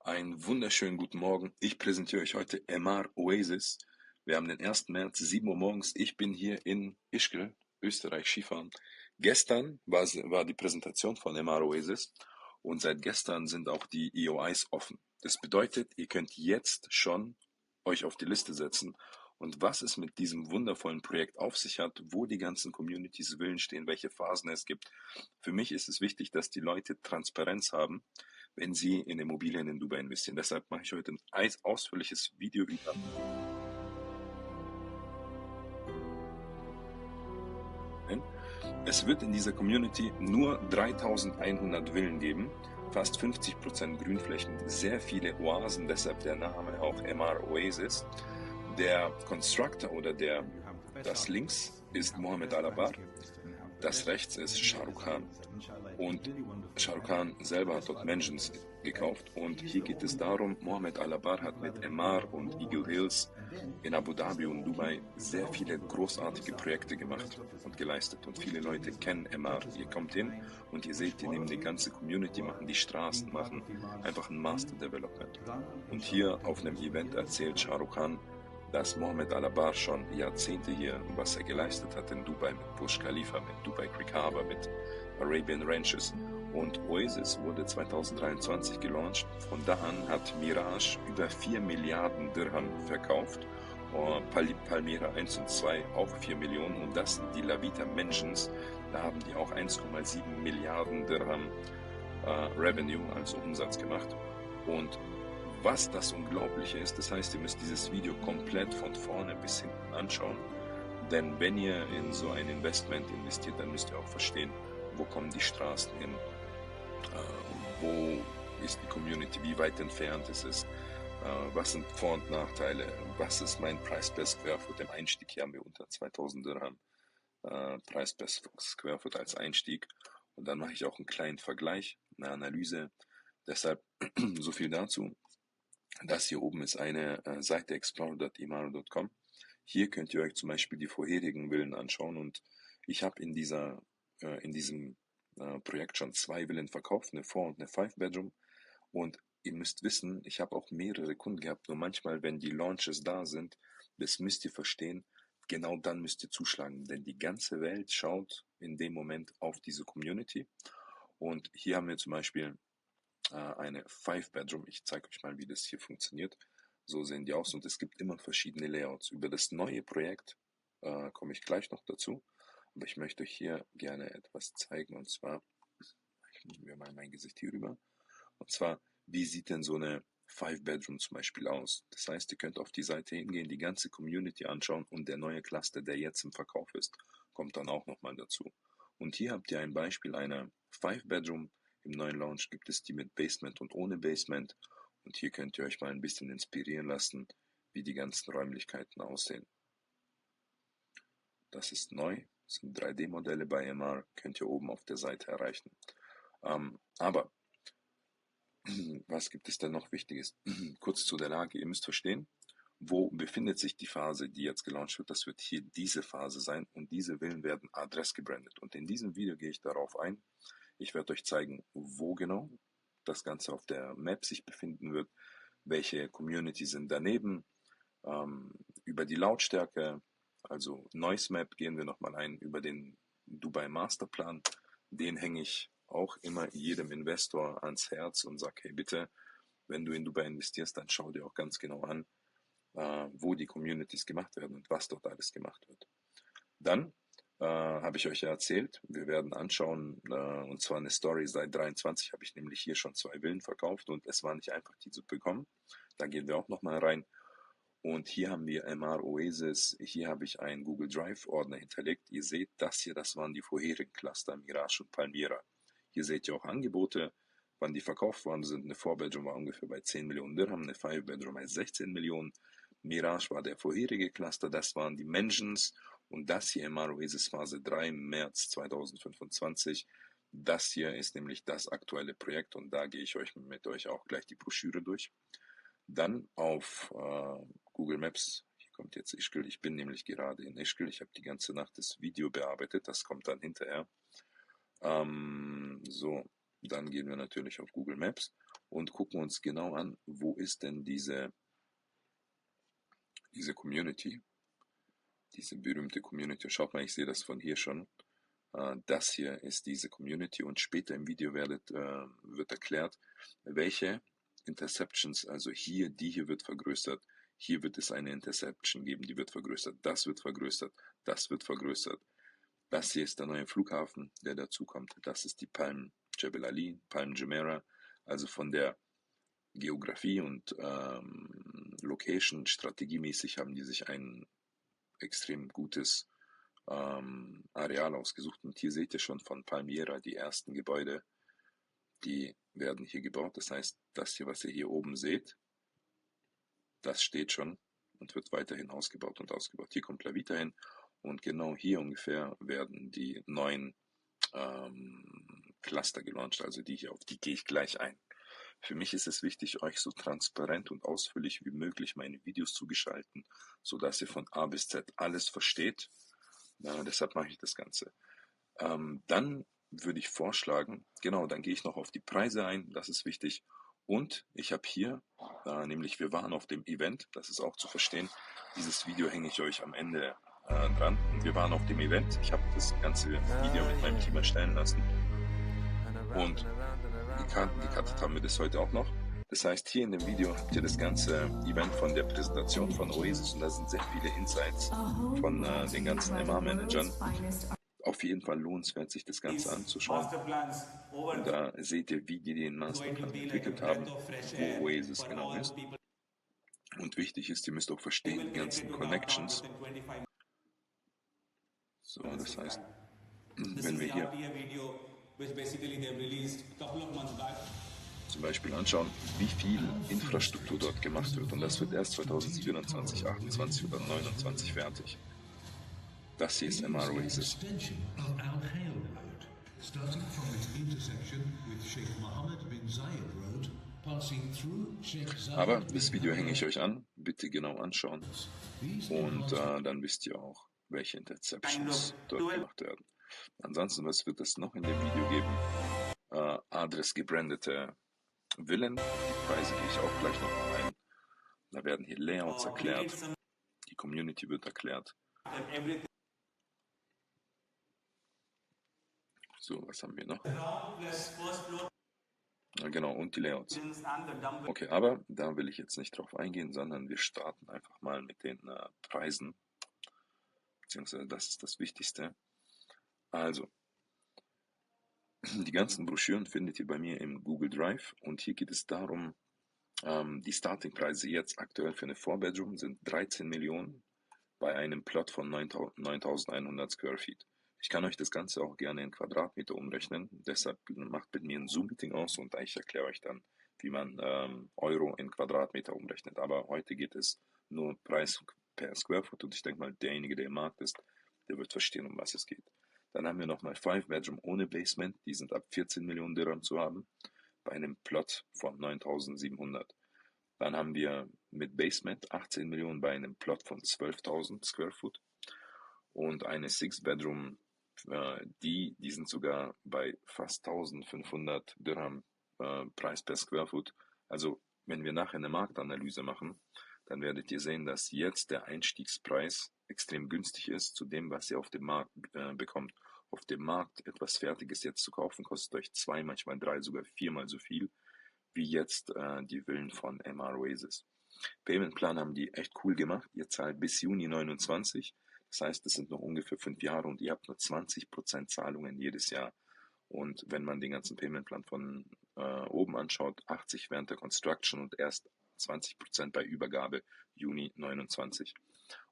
Einen wunderschönen guten Morgen. Ich präsentiere euch heute Emaar Oasis. Wir haben den 1. März, 7 Uhr morgens. Ich bin hier in Ischgl, Österreich, Skifahren. Gestern war die Präsentation von Emaar Oasis und seit gestern sind auch die EOIs offen. Das bedeutet, ihr könnt jetzt schon euch auf die Liste setzen. Und was es mit diesem wundervollen Projekt auf sich hat, wo die ganzen Communities Villen stehen, welche Phasen es gibt. Für mich ist es wichtig, dass die Leute Transparenz haben, wenn sie in Immobilien in Dubai investieren. Deshalb mache ich heute ein ausführliches Video über. Es wird in dieser Community nur 3100 Villen geben, fast 50% Grünflächen, sehr viele Oasen, deshalb der Name auch Emaar Oasis. Der Constructor oder das links ist Mohammed Al-Abar, das rechts ist Shah Rukh Khan. Und Shah Rukh Khan selber hat dort Mansions gekauft. Und hier geht es darum, Mohammed Al-Abar hat mit Emaar und Eagle Hills in Abu Dhabi und Dubai sehr viele großartige Projekte gemacht und geleistet. Und viele Leute kennen Emaar. Ihr kommt hin und ihr seht, die nehmen die ganze Community, machen die Straßen, machen einfach ein Master Development. Und hier auf einem Event erzählt Shah Rukh Khan, dass Mohammed Al-Abar schon Jahrzehnte hier, was er geleistet hat in Dubai mit Burj Khalifa, mit Dubai Creek Harbor, mit Arabian Ranches. Und Oasis wurde 2023 gelauncht. Von da an hat Mirage über 4 Milliarden Dirham verkauft. Palmiera 1 und 2 auch 4 Millionen. Und das sind die Lavita Mansions. Da haben die auch 1,7 Milliarden Dirham Revenue, also Umsatz gemacht. Und was das Unglaubliche ist, das heißt, ihr müsst dieses Video komplett von vorne bis hinten anschauen, denn wenn ihr in so ein Investment investiert, dann müsst ihr auch verstehen, wo kommen die Straßen hin, wo ist die Community, wie weit entfernt ist es, was sind Vor- und Nachteile, was ist mein Preis per Square Foot. Im Einstieg hier haben wir unter 2000 Dirham Preis per Square Foot als Einstieg und dann mache ich auch einen kleinen Vergleich, eine Analyse, deshalb so viel dazu. Das hier oben ist eine Seite explorer.emaar.com. Hier könnt ihr euch zum Beispiel die vorherigen Villen anschauen und ich habe in diesem Projekt schon 2 Villen verkauft, eine 4- und eine 5-Bedroom und ihr müsst wissen, ich habe auch mehrere Kunden gehabt, nur manchmal, wenn die Launches da sind, das müsst ihr verstehen, genau dann müsst ihr zuschlagen, denn die ganze Welt schaut in dem Moment auf diese Community und hier haben wir zum Beispiel eine 5-Bedroom. Ich zeige euch mal, wie das hier funktioniert. So sehen die aus und es gibt immer verschiedene Layouts. Über das neue Projekt komme ich gleich noch dazu, aber ich möchte euch hier gerne etwas zeigen und zwar, ich nehme mir mal mein Gesicht hier rüber, und zwar, wie sieht denn so eine 5-Bedroom zum Beispiel aus? Das heißt, ihr könnt auf die Seite hingehen, die ganze Community anschauen und der neue Cluster, der jetzt im Verkauf ist, kommt dann auch nochmal dazu. Und hier habt ihr ein Beispiel einer 5-Bedroom. Im neuen Launch gibt es die mit Basement und ohne Basement. Und hier könnt ihr euch mal ein bisschen inspirieren lassen, wie die ganzen Räumlichkeiten aussehen. Das ist neu, das sind 3D-Modelle bei Emaar, könnt ihr oben auf der Seite erreichen. Aber was gibt es denn noch Wichtiges? Kurz zu der Lage, ihr müsst verstehen, wo befindet sich die Phase, die jetzt gelauncht wird. Das wird hier diese Phase sein und diese Villen werden adressgebrandet. Und in diesem Video gehe ich darauf ein. Ich werde euch zeigen, wo genau das Ganze auf der Map sich befinden wird, welche Community sind daneben, über die Lautstärke, also Noise Map gehen wir nochmal ein, über den Dubai Masterplan, den hänge ich auch immer jedem Investor ans Herz und sage, hey bitte, wenn du in Dubai investierst, dann schau dir auch ganz genau an, wo die Communities gemacht werden und was dort alles gemacht wird. Dann habe ich euch ja erzählt, wir werden anschauen, und zwar eine Story, seit 23 habe ich nämlich hier schon 2 Villen verkauft und es war nicht einfach, die zu bekommen. Da gehen wir auch nochmal rein. Und hier haben wir Emaar Oasis, hier habe ich einen Google Drive Ordner hinterlegt. Ihr seht, das hier, das waren die vorherigen Cluster, Mirage und Palmiera. Hier seht ihr auch Angebote, wann die verkauft worden sind. Eine 4-Bedroom war ungefähr bei 10 Millionen Dirham, eine 5-Bedroom bei 16 Millionen. Mirage war der vorherige Cluster, das waren die Mansions. Und das hier Emaar Oasis Phase 3, März 2025. Das hier ist nämlich das aktuelle Projekt und da gehe ich mit euch auch gleich die Broschüre durch. Dann auf Google Maps, hier kommt jetzt Ischgl, ich bin nämlich gerade in Ischgl, ich habe die ganze Nacht das Video bearbeitet, das kommt dann hinterher. So, dann gehen wir natürlich auf Google Maps und gucken uns genau an, wo ist denn diese Community, diese berühmte Community. Schaut mal, ich sehe das von hier schon. Das hier ist diese Community und später im Video wird erklärt, welche Interceptions, also hier, die hier wird vergrößert, hier wird es eine Interception geben, die wird vergrößert, das wird vergrößert, das wird vergrößert. Das hier ist der neue Flughafen, der dazukommt. Das ist die Palm Jebel Ali, Palm Jumeirah. Also von der Geografie und Location, strategiemäßig haben die sich ein extrem gutes Areal ausgesucht. Und hier seht ihr schon von Palmiera die ersten Gebäude, die werden hier gebaut. Das heißt, das hier, was ihr hier oben seht, das steht schon und wird weiterhin ausgebaut und ausgebaut. Hier kommt Lavita hin und genau hier ungefähr werden die neuen Cluster gelauncht, also die hier, auf die gehe ich gleich ein. Für mich ist es wichtig, euch so transparent und ausführlich wie möglich meine Videos zu gestalten, sodass ihr von A bis Z alles versteht. Deshalb mache ich das Ganze. Dann würde ich vorschlagen, genau, dann gehe ich noch auf die Preise ein, das ist wichtig. Und ich habe hier, nämlich wir waren auf dem Event, das ist auch zu verstehen. Dieses Video hänge ich euch am Ende dran. Und wir waren auf dem Event. Ich habe das ganze Video mit meinem Team erstellen lassen. Und gecuttet haben wir das heute auch noch. Das heißt, hier in dem Video habt ihr das ganze Event von der Präsentation von Oasis und da sind sehr viele Insights von den ganzen Emaar-Managern. Auf jeden Fall lohnenswert, sich das Ganze anzuschauen. Und da seht ihr, wie die den Masterplan entwickelt haben, wo Oasis genau ist. Und wichtig ist, ihr müsst auch verstehen, die ganzen Connections. So, das heißt, wenn wir hier zum Beispiel anschauen, wie viel Infrastruktur dort gemacht wird. Und das wird erst 2027, 28 oder 29 fertig. Das hier ist Emaar Oasis. Aber das Video hänge ich euch an, bitte genau anschauen. Und dann wisst ihr auch, welche Interceptions dort gemacht werden. Ansonsten, was wird es noch in dem Video geben? Adres gebrandete Villen, die Preise gehe ich auch gleich noch mal ein. Da werden hier Layouts erklärt, die Community wird erklärt. So, was haben wir noch? Genau, und die Layouts. Okay, aber da will ich jetzt nicht drauf eingehen, sondern wir starten einfach mal mit den Preisen, beziehungsweise das ist das Wichtigste. Also, die ganzen Broschüren findet ihr bei mir im Google Drive und hier geht es darum, die Startingpreise jetzt aktuell für eine 4-Bedroom sind 13 Millionen bei einem Plot von 9100 Square Feet. Ich kann euch das Ganze auch gerne in Quadratmeter umrechnen, deshalb macht mit mir ein Zoom-Meeting aus und ich erkläre euch dann, wie man Euro in Quadratmeter umrechnet. Aber heute geht es nur Preis per Square Foot und ich denke mal, derjenige, der im Markt ist, der wird verstehen, um was es geht. Dann haben wir nochmal 5-Bedroom ohne Basement, die sind ab 14 Millionen Dirham zu haben, bei einem Plot von 9700. Dann haben wir mit Basement 18 Millionen bei einem Plot von 12.000 Square Foot und eine 6-Bedroom, die sind sogar bei fast 1500 Dirham Preis per Square Foot. Also wenn wir nachher eine Marktanalyse machen, dann werdet ihr sehen, dass jetzt der Einstiegspreis extrem günstig ist zu dem, was ihr auf dem Markt bekommt. Auf dem Markt etwas Fertiges jetzt zu kaufen, kostet euch 2, manchmal 3, sogar 4-mal so viel wie jetzt die Villen von Emaar Oasis. Paymentplan haben die echt cool gemacht. Ihr zahlt bis Juni 29. Das heißt, es sind noch ungefähr 5 Jahre und ihr habt nur 20% Zahlungen jedes Jahr. Und wenn man den ganzen Paymentplan von oben anschaut, 80 während der Construction und erst 20% bei Übergabe Juni 29.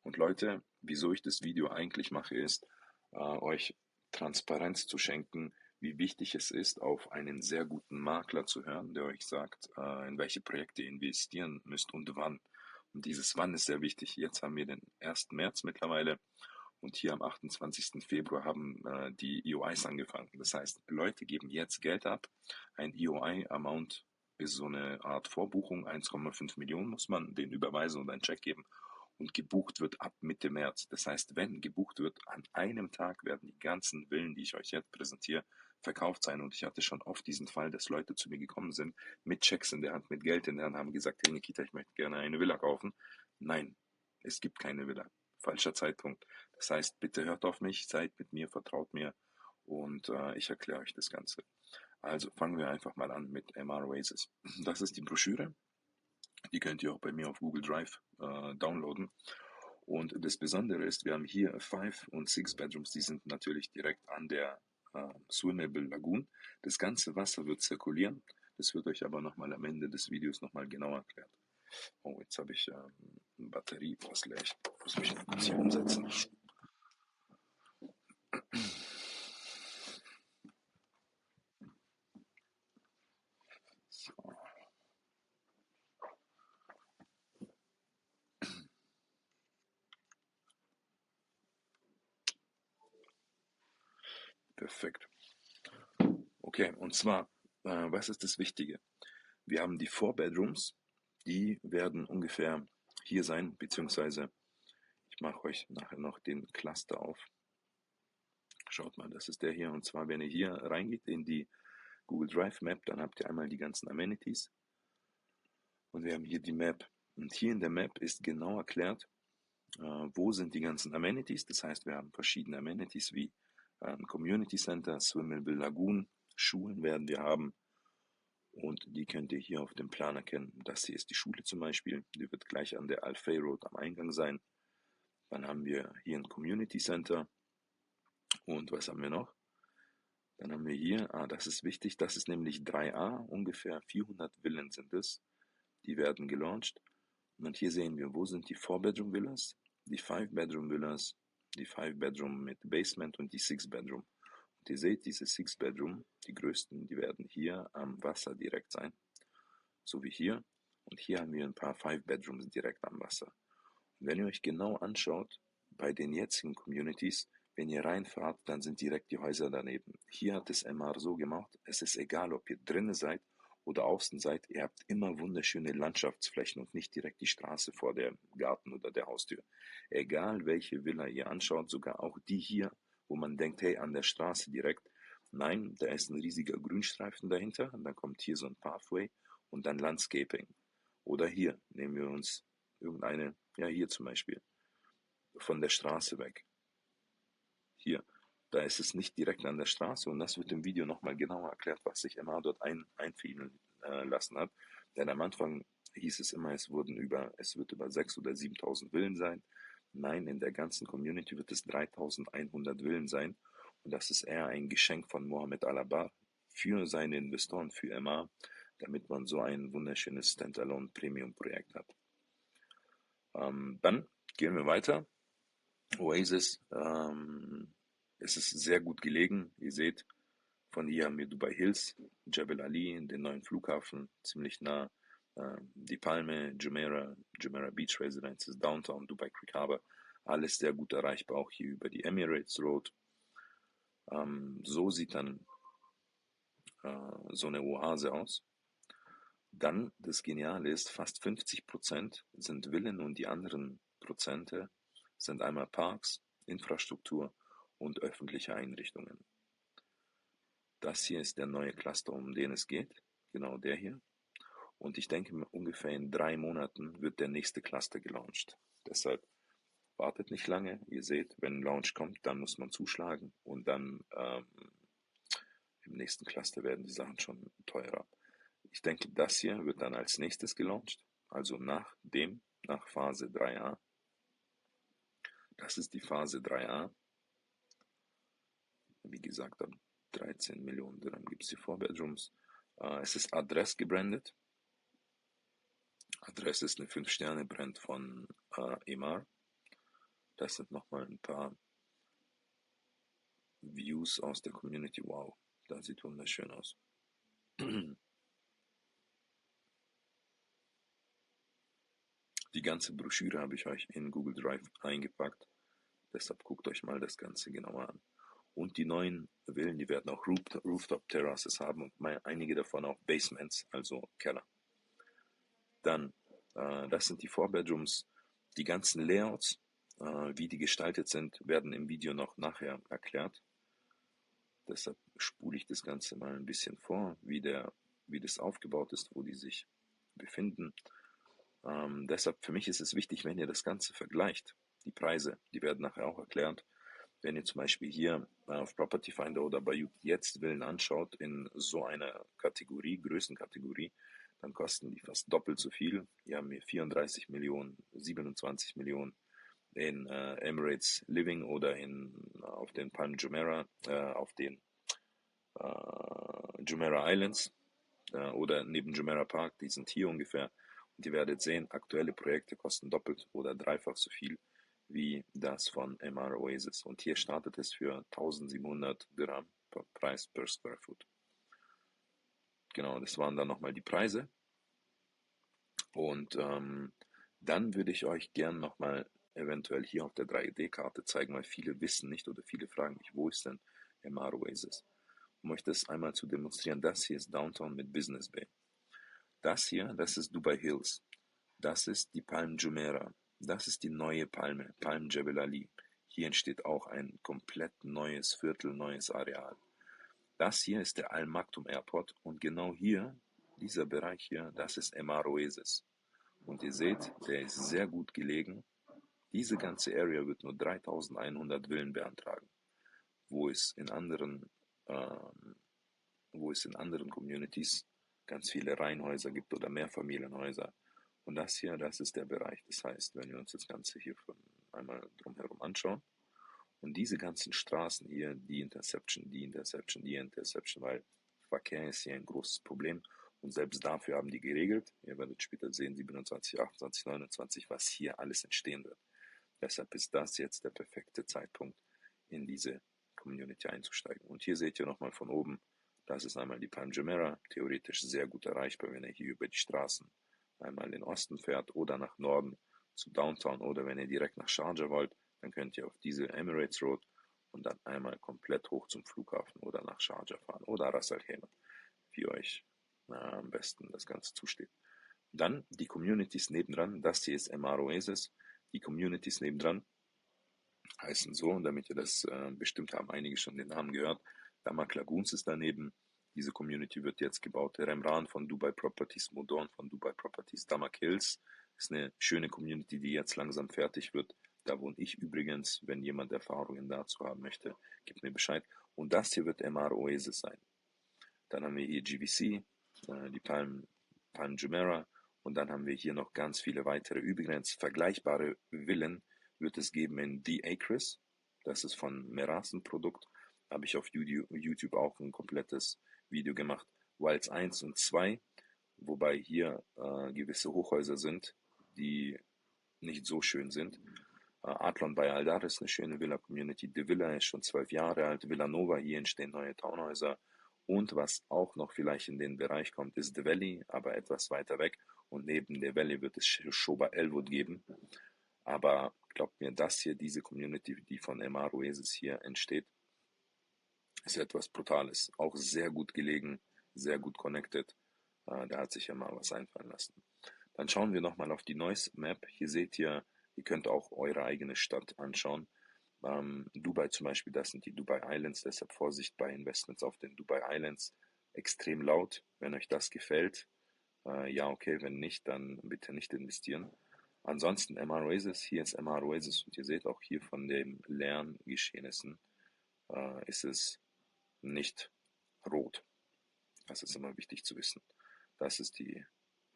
Und Leute, wieso ich das Video eigentlich mache, ist, euch Transparenz zu schenken, wie wichtig es ist, auf einen sehr guten Makler zu hören, der euch sagt, in welche Projekte ihr investieren müsst und wann. Und dieses Wann ist sehr wichtig. Jetzt haben wir den 1. März mittlerweile und hier am 28. Februar haben die EOIs angefangen. Das heißt, Leute geben jetzt Geld ab. Ein EOI-Amount ist so eine Art Vorbuchung, 1,5 Millionen muss man den überweisen und einen Check geben. und gebucht wird ab Mitte März. Das heißt, wenn gebucht wird, an einem Tag werden die ganzen Villen, die ich euch jetzt präsentiere, verkauft sein. Und ich hatte schon oft diesen Fall, dass Leute zu mir gekommen sind, mit Checks in der Hand, mit Geld in der Hand, haben gesagt, hey Nikita, ich möchte gerne eine Villa kaufen. Nein, es gibt keine Villa. Falscher Zeitpunkt. Das heißt, bitte hört auf mich, seid mit mir, vertraut mir und ich erkläre euch das Ganze. Also fangen wir einfach mal an mit Emaar Oasis. Das ist die Broschüre. Die könnt ihr auch bei mir auf Google Drive downloaden. Und das Besondere ist, wir haben hier 5 und 6 Bedrooms, die sind natürlich direkt an der Swimmable Lagoon. Das ganze Wasser wird zirkulieren. Das wird euch aber nochmal am Ende des Videos nochmal genauer erklärt. Oh, jetzt habe ich eine Batterie fast leer. Ich muss mich mal kurz hier umsetzen. So. Perfekt. Okay, und zwar, was ist das Wichtige? Wir haben die 4 Bedrooms, die werden ungefähr hier sein, beziehungsweise ich mache euch nachher noch den Cluster auf. Schaut mal, das ist der hier. Und zwar, wenn ihr hier reingeht in die Google Drive Map, dann habt ihr einmal die ganzen Amenities. Und wir haben hier die Map. Und hier in der Map ist genau erklärt, wo sind die ganzen Amenities. Das heißt, wir haben verschiedene Amenities wie Community Center, Swimmable Lagoon, Schulen werden wir haben. Und die könnt ihr hier auf dem Plan erkennen. Das hier ist die Schule zum Beispiel. Die wird gleich an der Alfay Road am Eingang sein. Dann haben wir hier ein Community Center. Und was haben wir noch? Dann haben wir hier, das ist wichtig, das ist nämlich 3a, ungefähr 400 Villen sind es. Die werden gelauncht. Und hier sehen wir, wo sind die 4-Bedroom-Villas, die 5-Bedroom-Villas, die 5-Bedroom mit Basement und die 6-Bedroom. Und ihr seht, diese 6-Bedroom, die größten, die werden hier am Wasser direkt sein. So wie hier. Und hier haben wir ein paar 5-Bedrooms direkt am Wasser. Und wenn ihr euch genau anschaut, bei den jetzigen Communities, wenn ihr reinfahrt, dann sind direkt die Häuser daneben. Hier hat es Emaar so gemacht, es ist egal, ob ihr drinnen seid oder außen seid, ihr habt immer wunderschöne Landschaftsflächen und nicht direkt die Straße vor dem Garten oder der Haustür. Egal welche Villa ihr anschaut, sogar auch die hier, wo man denkt, hey, an der Straße direkt. Nein, da ist ein riesiger Grünstreifen dahinter und dann kommt hier so ein Pathway und dann Landscaping. Oder hier, nehmen wir uns irgendeine, ja hier zum Beispiel, von der Straße weg. Hier, da ist es nicht direkt an der Straße und das wird im Video nochmal genauer erklärt, was sich Emaar dort einfrieden lassen hat. Denn am Anfang hieß es immer, es wird über 6.000 oder 7.000 Villen sein. Nein, in der ganzen Community wird es 3.100 Villen sein und das ist eher ein Geschenk von Mohammed Al-Abar für seine Investoren, für Emaar, damit man so ein wunderschönes Standalone-Premium-Projekt hat. Dann gehen wir weiter. Oasis, es ist sehr gut gelegen. Ihr seht, von hier haben wir Dubai Hills, Jebel Ali, den neuen Flughafen, ziemlich nah. Die Palme, Jumeirah Beach Residences, Downtown, Dubai Creek Harbor, alles sehr gut erreichbar, auch hier über die Emirates Road. So sieht dann so eine Oase aus. Dann, das Geniale ist, fast 50% sind Villen und die anderen Prozente sind einmal Parks, Infrastruktur und öffentliche Einrichtungen. Das hier ist der neue Cluster, um den es geht, genau der hier. Und ich denke, ungefähr in 3 Monaten wird der nächste Cluster gelauncht. Deshalb wartet nicht lange. Ihr seht, wenn ein Launch kommt, dann muss man zuschlagen und dann im nächsten Cluster werden die Sachen schon teurer. Ich denke, das hier wird dann als nächstes gelauncht, also nach Phase 3a. Das ist die Phase 3a. Wie gesagt, ab 13 Millionen Dirham gibt es die 4 Bedrooms. Es ist Adress gebrandet. Adress ist eine 5-Sterne-Brand von Emaar. Das sind nochmal ein paar Views aus der Community. Wow, das sieht wunderschön aus. Die ganze Broschüre habe ich euch in Google Drive eingepackt. Deshalb guckt euch mal das Ganze genauer an. Und die neuen Villen, die werden auch Rooftop Terraces haben und einige davon auch Basements, also Keller. Dann, das sind die 4 Bedrooms. Die ganzen Layouts, wie die gestaltet sind, werden im Video noch nachher erklärt. Deshalb spule ich das Ganze mal ein bisschen vor, wie das aufgebaut ist, wo die sich befinden. Deshalb für mich ist es wichtig, wenn ihr das Ganze vergleicht. Die Preise, die werden nachher auch erklärt. Wenn ihr zum Beispiel hier auf Property Finder oder bei jetzt Villen anschaut, in so einer Kategorie, Größenkategorie, dann kosten die fast doppelt so viel. Hier haben wir 34 Millionen, 27 Millionen in Emirates Living oder auf den Jumeirah, auf den Jumeirah Islands oder neben Jumeirah Park, die sind hier ungefähr. Und ihr werdet sehen, aktuelle Projekte kosten doppelt oder dreifach so viel wie das von Emaar Oasis. Und hier startet es für 1700 Dirham Preis per Square Foot. Genau, das waren dann nochmal die Preise. Und dann würde ich euch gern nochmal eventuell hier auf der 3D-Karte zeigen, weil viele wissen nicht oder viele fragen mich, wo ist denn Emaar Oasis? Um euch das einmal zu demonstrieren, das hier ist Downtown mit Business Bay. Das hier, das ist Dubai Hills. Das ist die Palm Jumeirah. Das ist die neue Palme, Palm Jebel Ali. Hier entsteht auch ein komplett neues Viertel, neues Areal. Das hier ist der Al Maktoum Airport und genau hier, dieser Bereich hier, das ist Emaar Oasis. Und ihr seht, der ist sehr gut gelegen. Diese ganze Area wird nur 3100 Villen beantragen, wo es in anderen Communities ganz viele Reihenhäuser gibt oder Mehrfamilienhäuser. Und das hier, das ist der Bereich. Das heißt, wenn wir uns das Ganze hier einmal drumherum anschauen und diese ganzen Straßen hier, die Interception, weil Verkehr ist hier ein großes Problem und selbst dafür haben die geregelt. Ihr werdet später sehen, 27, 28, 29, was hier alles entstehen wird. Deshalb ist das jetzt der perfekte Zeitpunkt, in diese Community einzusteigen. Und hier seht ihr nochmal von oben, das ist einmal die Palm Jumeirah, theoretisch sehr gut erreichbar, wenn ihr hier über die Straßen einmal in den Osten fährt oder nach Norden zu Downtown oder wenn ihr direkt nach Sharjah wollt, dann könnt ihr auf diese Emirates Road und dann einmal komplett hoch zum Flughafen oder nach Sharjah fahren oder Ras Al Khaimah, wie euch am besten das Ganze zusteht. Dann die Communities nebendran, das hier ist Emaar Oasis, die Communities nebendran heißen so, damit ihr das bestimmt haben einige schon den Namen gehört. Damak Lagoons ist daneben. Diese Community wird jetzt gebaut. Remran von Dubai Properties, Modorn von Dubai Properties, Damak Hills ist eine schöne Community, die jetzt langsam fertig wird. Da wohne ich übrigens. Wenn jemand Erfahrungen dazu haben möchte, gibt mir Bescheid. Und das hier wird Emaar Oasis sein. Dann haben wir hier GVC, die Palm Jumeirah. Und dann haben wir hier noch ganz viele weitere. Übrigens vergleichbare Villen wird es geben in The Acres. Das ist von Mirage ein Produkt. Habe ich auf YouTube auch ein komplettes Video gemacht. Wilds 1 und 2, wobei hier gewisse Hochhäuser sind, die nicht so schön sind. Adlon bei Aldar ist eine schöne Villa-Community. Die Villa ist schon 12 Jahre alt. Villanova, hier entstehen neue Townhäuser. Und was auch noch vielleicht in den Bereich kommt, ist The Valley, aber etwas weiter weg. Und neben der Valley wird es Shoba Elwood geben. Aber glaubt mir, das hier, diese Community, die von Emaar Oasis hier entsteht, ist etwas Brutales. Auch sehr gut gelegen, sehr gut connected. Da hat sich ja mal was einfallen lassen. Dann schauen wir nochmal auf die Noise Map. Hier seht ihr, ihr könnt auch eure eigene Stadt anschauen. Dubai zum Beispiel, das sind die Dubai Islands, deshalb Vorsicht bei Investments auf den Dubai Islands. Extrem laut, wenn euch das gefällt. Ja, okay, wenn nicht, dann bitte nicht investieren. Ansonsten Emaar Oasis, hier ist Emaar Oasis und ihr seht auch hier von den Lerngeschehnissen ist es nicht rot. Das ist immer wichtig zu wissen. Das ist die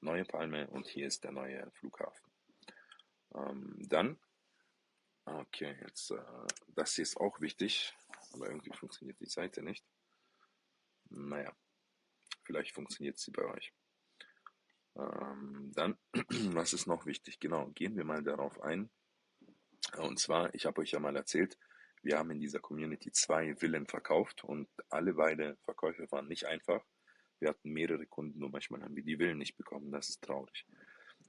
neue Palme und hier ist der neue Flughafen. Dann, okay, jetzt, das hier ist auch wichtig, aber irgendwie funktioniert die Seite nicht. Naja, vielleicht funktioniert sie bei euch. Dann, was ist noch wichtig? Genau, gehen wir mal darauf ein. Und zwar, ich habe euch ja mal erzählt, wir haben in dieser Community 2 Villen verkauft und alle beide Verkäufe waren nicht einfach. Wir hatten mehrere Kunden und manchmal haben wir die Villen nicht bekommen. Das ist traurig.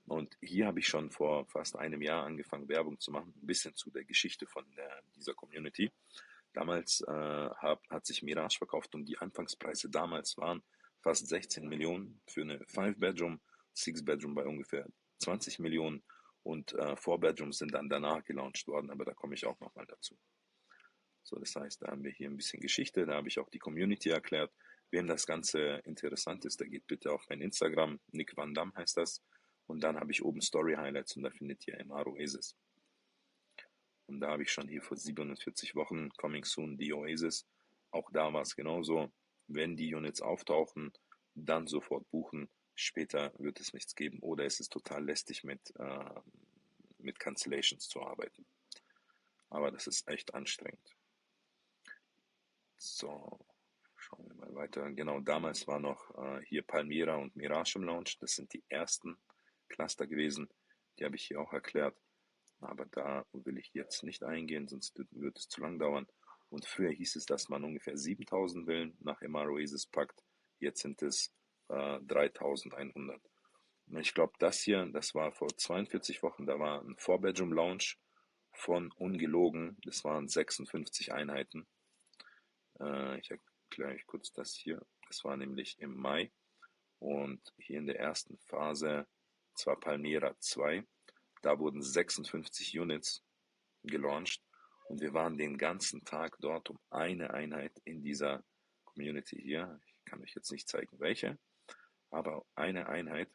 Und hier habe ich schon vor fast einem Jahr angefangen, Werbung zu machen, ein bisschen zu der Geschichte von dieser Community. Damals hat sich Mirage verkauft und die Anfangspreise damals waren fast 16 Millionen für eine 5-Bedroom, 6-Bedroom bei ungefähr 20 Millionen und 4 Bedrooms sind dann danach gelauncht worden, aber da komme ich auch nochmal dazu. So, das heißt, da haben wir hier ein bisschen Geschichte, da habe ich auch die Community erklärt. Wem das Ganze interessant ist, der geht bitte auf mein Instagram, Nick Van Dam heißt das, und dann habe ich oben Story Highlights und da findet ihr Emaar Oasis. Und da habe ich schon hier vor 47 Wochen, coming soon, die Oasis. Auch da war es genauso. Wenn die Units auftauchen, dann sofort buchen. Später wird es nichts geben oder es ist total lästig mit Cancellations zu arbeiten. Aber das ist echt anstrengend. So, schauen wir mal weiter. Genau, damals war noch hier Palmiera und Mirage im Launch. Das sind die ersten Cluster gewesen. Die habe ich hier auch erklärt. Aber da will ich jetzt nicht eingehen, sonst wird es zu lang dauern. Und früher hieß es, dass man ungefähr 7000 Villen nach Emaar Oasis packt. Jetzt sind es 3100. Und ich glaube, das war vor 42 Wochen, da war ein 4-Bedroom-Lounge von ungelogen, das waren 56 Einheiten. Ich erkläre euch kurz das hier. Das war nämlich im Mai. Und hier in der ersten Phase, zwar Palmiera 2, da wurden 56 Units gelauncht und wir waren den ganzen Tag dort um eine Einheit in dieser Community hier. Ich kann euch jetzt nicht zeigen, welche, aber eine Einheit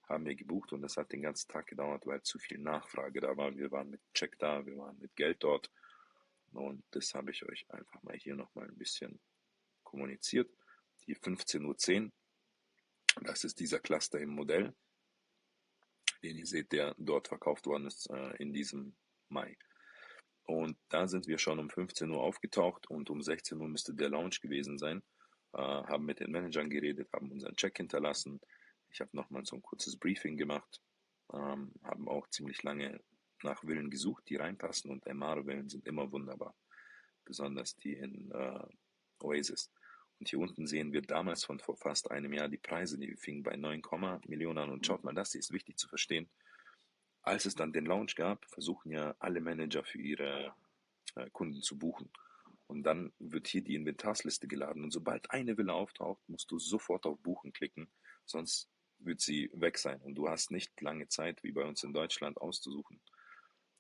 haben wir gebucht und das hat den ganzen Tag gedauert, weil zu viel Nachfrage da war. Wir waren mit Check da, wir waren mit Geld dort und das habe ich euch einfach mal hier nochmal ein bisschen kommuniziert. Die 15:10 Uhr, das ist dieser Cluster im Modell, den ihr seht, der dort verkauft worden ist in diesem Mai. Und da sind wir schon um 15 Uhr aufgetaucht und um 16 Uhr müsste der Launch gewesen sein. Haben mit den Managern geredet, haben unseren Check hinterlassen. Ich habe nochmal so ein kurzes Briefing gemacht, haben auch ziemlich lange nach Villen gesucht, die reinpassen und Emaar-Villen sind immer wunderbar, besonders die in Oasis. Und hier unten sehen wir damals von vor fast einem Jahr die Preise, die fingen bei 9, Millionen an. Und schaut mal, das hier ist wichtig zu verstehen. Als es dann den Launch gab, versuchen ja alle Manager für ihre Kunden zu buchen. Und dann wird hier die Inventarsliste geladen. Und sobald eine Villa auftaucht, musst du sofort auf Buchen klicken, sonst wird sie weg sein. Und du hast nicht lange Zeit, wie bei uns in Deutschland, auszusuchen,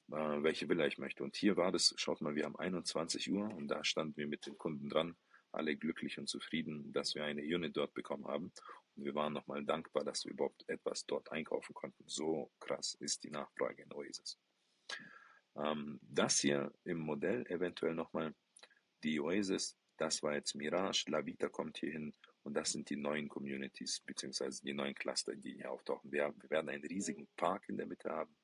welche Villa ich möchte. Und hier war das, schaut mal, wir haben 21 Uhr und da standen wir mit den Kunden dran, alle glücklich und zufrieden, dass wir eine Unit dort bekommen haben. Und wir waren nochmal dankbar, dass wir überhaupt etwas dort einkaufen konnten. So krass ist die Nachfrage in Oasis. Das hier im Modell eventuell nochmal, die Oasis, das war jetzt Mirage, La Vita kommt hier hin und das sind die neuen Communities, beziehungsweise die neuen Cluster, die hier auftauchen. Wir werden einen riesigen Park in der Mitte haben.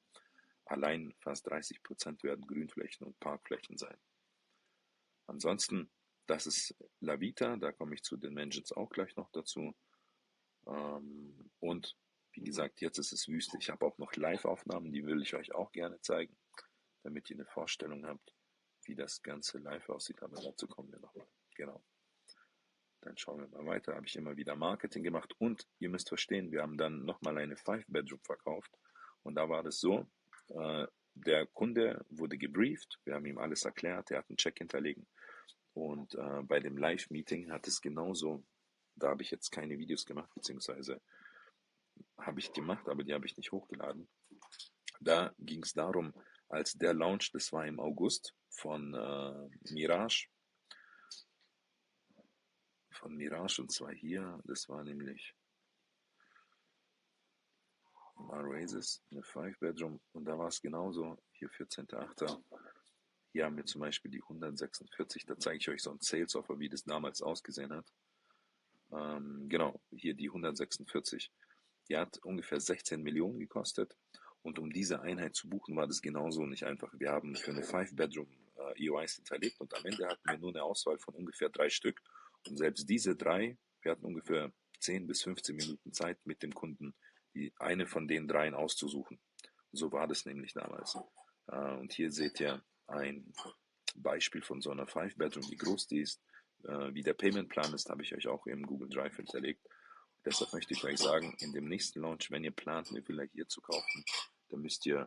Allein fast 30% werden Grünflächen und Parkflächen sein. Ansonsten, das ist La Vita, da komme ich zu den Mansions auch gleich noch dazu. Und wie gesagt, jetzt ist es Wüste. Ich habe auch noch Live-Aufnahmen, die will ich euch auch gerne zeigen, damit ihr eine Vorstellung habt, wie das Ganze live aussieht. Aber dazu kommen wir nochmal. Genau. Dann schauen wir mal weiter. Habe ich immer wieder Marketing gemacht. Und ihr müsst verstehen, wir haben dann nochmal eine 5-Bedroom verkauft. Und da war das so, der Kunde wurde gebrieft. Wir haben ihm alles erklärt. Er hat einen Check hinterlegen. Und bei dem Live-Meeting hat es genauso, da habe ich jetzt keine Videos gemacht, beziehungsweise habe ich gemacht, aber die habe ich nicht hochgeladen. Da ging es darum, als der Launch, das war im August von Mirage, und zwar hier, das war nämlich Oasis, eine 5-Bedroom und da war es genauso, hier 14.8. Hier haben wir zum Beispiel die 146, da zeige ich euch so ein Sales-Offer, wie das damals ausgesehen hat. Genau, hier die 146. Die hat ungefähr 16 Millionen gekostet und um diese Einheit zu buchen, war das genauso nicht einfach. Wir haben für eine 5-Bedroom EOIs hinterlegt und am Ende hatten wir nur eine Auswahl von ungefähr 3 Stück und selbst diese 3, wir hatten ungefähr 10 bis 15 Minuten Zeit mit dem Kunden, eine von den 3 auszusuchen. So war das nämlich damals. Und hier seht ihr ein Beispiel von so einer 5-Bedroom, wie groß die ist, wie der Paymentplan ist, habe ich euch auch im Google Drive hinterlegt. Deshalb möchte ich euch sagen, in dem nächsten Launch, wenn ihr plant, eine Villa hier zu kaufen, dann müsst ihr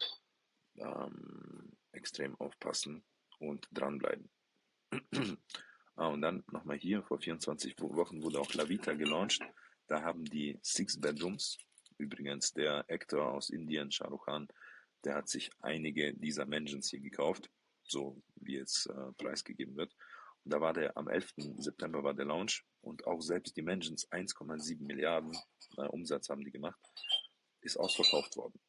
extrem aufpassen und dranbleiben. Und dann nochmal hier, vor 24 Wochen wurde auch La Vita gelauncht. Da haben die 6 Bedrooms, übrigens der Actor aus Indien, Shah Rukh Khan, der hat sich einige dieser Mansions hier gekauft, so wie es preisgegeben wird. Und da war am 11. September war der Launch und auch selbst die Mansions, 1,7 Milliarden Umsatz haben die gemacht, ist ausverkauft worden.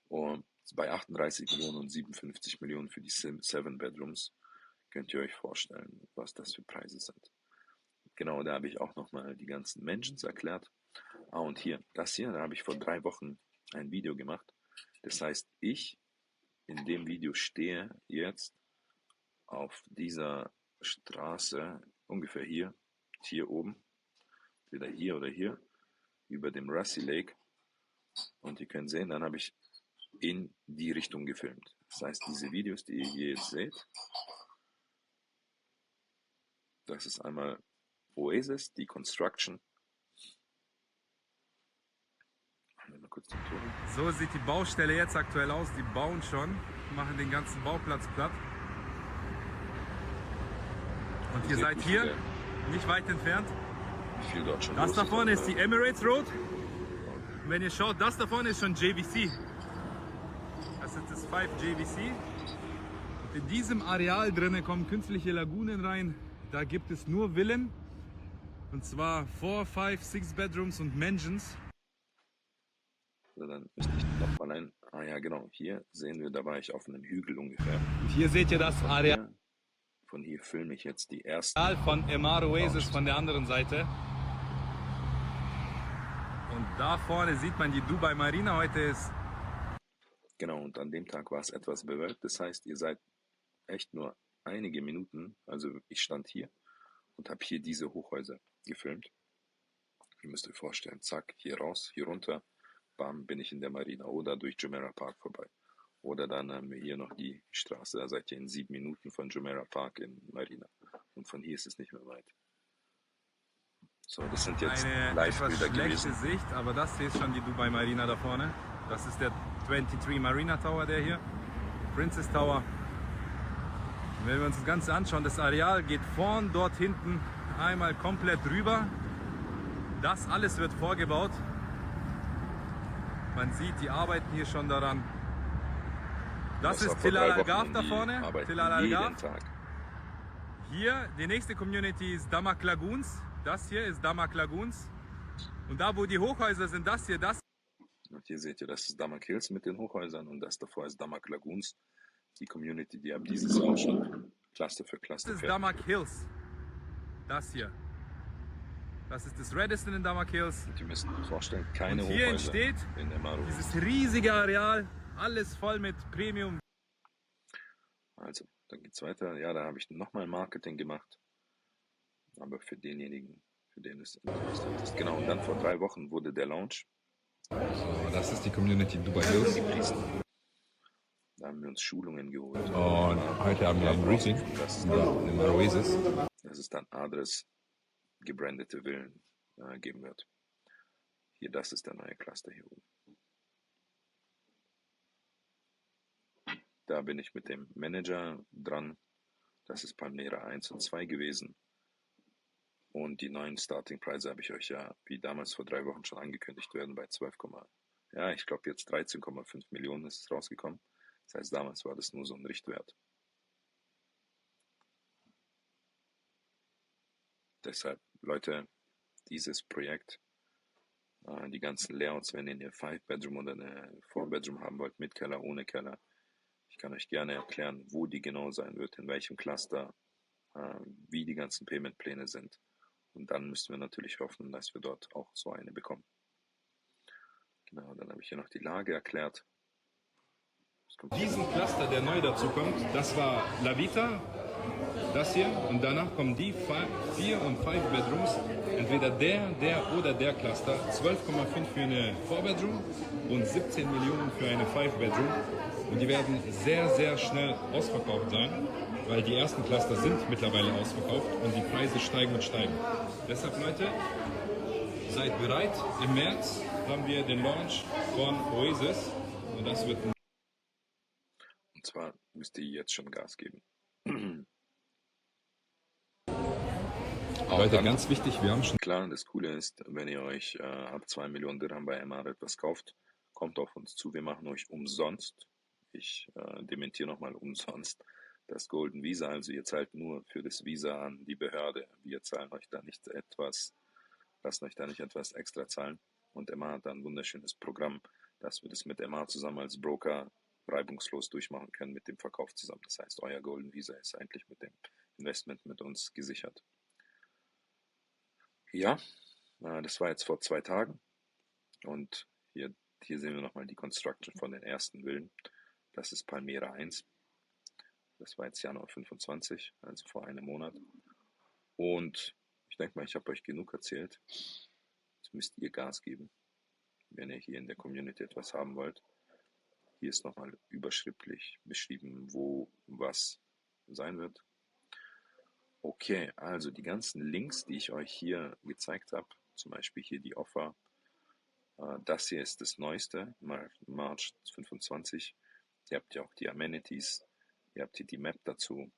Und bei 38 Millionen und 57 Millionen für die 7 Bedrooms könnt ihr euch vorstellen, was das für Preise sind. Genau, da habe ich auch nochmal die ganzen Mansions erklärt. Und hier, da habe ich vor 3 Wochen ein Video gemacht. Das heißt, ich in dem Video stehe jetzt auf dieser Straße, ungefähr hier oben, entweder hier oder hier, über dem Rusty Lake. Und ihr könnt sehen, dann habe ich in die Richtung gefilmt. Das heißt, diese Videos, die ihr hier jetzt seht, das ist einmal Oasis, die Construction. Mal kurz den Ton. So sieht die Baustelle jetzt aktuell aus. Die bauen schon, machen den ganzen Bauplatz platt. Und ihr seid hier, nicht weit entfernt. Wie viel dort schon Das los da vorne ist die Emirates Road. Und wenn ihr schaut, das da vorne ist schon JVC. Das ist das 5 JVC. Und in diesem Areal drinnen kommen künstliche Lagunen rein. Da gibt es nur Villen. Und zwar 4, 5, 6 Bedrooms und Mansions. Also dann müsste ich nochmal ja genau, hier sehen wir, da war ich auf einem Hügel ungefähr. Und hier seht ihr das Areal. Von hier filme ich jetzt die ersten. Von Emaar Oasis von der anderen Seite. Und da vorne sieht man die Dubai Marina heute ist. Genau, und an dem Tag war es etwas bewölkt. Das heißt, ihr seid echt nur einige Minuten, also ich stand hier und habe hier diese Hochhäuser gefilmt. Ihr müsst euch vorstellen, zack, hier raus, hier runter, bam, bin ich in der Marina oder durch Jumeirah Park vorbei. Oder dann haben wir hier noch die Straße, da seid ihr in 7 Minuten von Jumeirah Park in Marina. Und von hier ist es nicht mehr weit. So, das sind jetzt Live-Bilder gewesen. Sicht, aber das hier ist schon die Dubai Marina da vorne. Das ist der 23 Marina Tower, der hier. Princess Tower. Und wenn wir uns das Ganze anschauen, das Areal geht vorn dort hinten einmal komplett rüber. Das alles wird vorgebaut. Man sieht, die arbeiten hier schon daran. Das ist Till Al-Garf da vorne. Till Al-Garf. Hier, die nächste Community ist Damak Lagoons. Das hier ist Damak Lagoons. Und da, wo die Hochhäuser sind, das hier, das. Und hier seht ihr, das ist Damak Hills mit den Hochhäusern und das davor ist Damak Lagoons. Die Community, die ab dieses Jahr schon Cluster für Cluster Das ist Damak Hills. Das hier. Das ist das Reddeste in Damak Hills. Und ihr müsst euch vorstellen, keine und hier Hochhäuser entsteht in Emaar. Dieses riesige Areal, alles voll mit Premium. Also, dann geht's weiter. Ja, da habe ich nochmal Marketing gemacht. Aber für denjenigen, für den es interessant ist. Genau, und dann vor 3 Wochen wurde der Launch. So, das ist die Community Dubai Hills. Da haben wir uns Schulungen geholt. Und heute haben wir ein Briefing in Oasis. Dass es dann Adres gebrandete Villen geben wird. Hier, das ist der neue Cluster hier oben. Da bin ich mit dem Manager dran. Das ist Palmiera 1 und 2 gewesen. Und die neuen Starting-Preise habe ich euch ja, wie damals vor 3 Wochen schon angekündigt werden, bei 12, ja, ich glaube jetzt 13,5 Millionen ist es rausgekommen. Das heißt, damals war das nur so ein Richtwert. Deshalb, Leute, dieses Projekt, die ganzen Layouts, wenn ihr eine 5-Bedroom oder eine 4-Bedroom haben wollt, mit Keller, ohne Keller, ich kann euch gerne erklären, wo die genau sein wird, in welchem Cluster, wie die ganzen Payment-Pläne sind. Und dann müssen wir natürlich hoffen, dass wir dort auch so eine bekommen. Genau, dann habe ich hier noch die Lage erklärt. Diesen Cluster, der neu dazu kommt, das war La Vita, das hier. Und danach kommen die 4 und 5 Bedrooms. Entweder der oder der Cluster. 12,5 für eine 4-Bedroom und 17 Millionen für eine 5-Bedroom. Und die werden sehr, sehr schnell ausverkauft sein, weil die ersten Cluster sind mittlerweile ausverkauft und die Preise steigen und steigen. Deshalb, Leute, seid bereit. Im März haben wir den Launch von Oasis und das wird. Und zwar müsst ihr jetzt schon Gas geben. Leute, ganz wichtig, wir haben schon. Klar, das Coole ist, wenn ihr euch ab 2 Millionen Dirham bei Emaar etwas kauft, kommt auf uns zu, wir machen euch umsonst, ich dementiere nochmal umsonst, das Golden Visa, also ihr zahlt nur für das Visa an die Behörde, wir zahlen euch da nicht etwas, lassen euch da nicht etwas extra zahlen. Und Emaar hat da ein wunderschönes Programm, dass wir das mit Emaar zusammen als Broker reibungslos durchmachen können mit dem Verkauf zusammen. Das heißt, euer Golden Visa ist eigentlich mit dem Investment mit uns gesichert. Ja, das war jetzt vor 2 Tagen und hier sehen wir nochmal die Construction von den ersten Villen. Das ist Palmiera 1. Das war jetzt Januar 25, also vor einem Monat. Und ich denke mal, ich habe euch genug erzählt. Jetzt müsst ihr Gas geben, wenn ihr hier in der Community etwas haben wollt. Hier ist nochmal überschriftlich beschrieben, wo was sein wird. Okay, also die ganzen Links, die ich euch hier gezeigt habe, zum Beispiel hier die Offer, das hier ist das Neueste, March 25. Ihr habt ja auch die Amenities, ihr habt hier die Map dazu.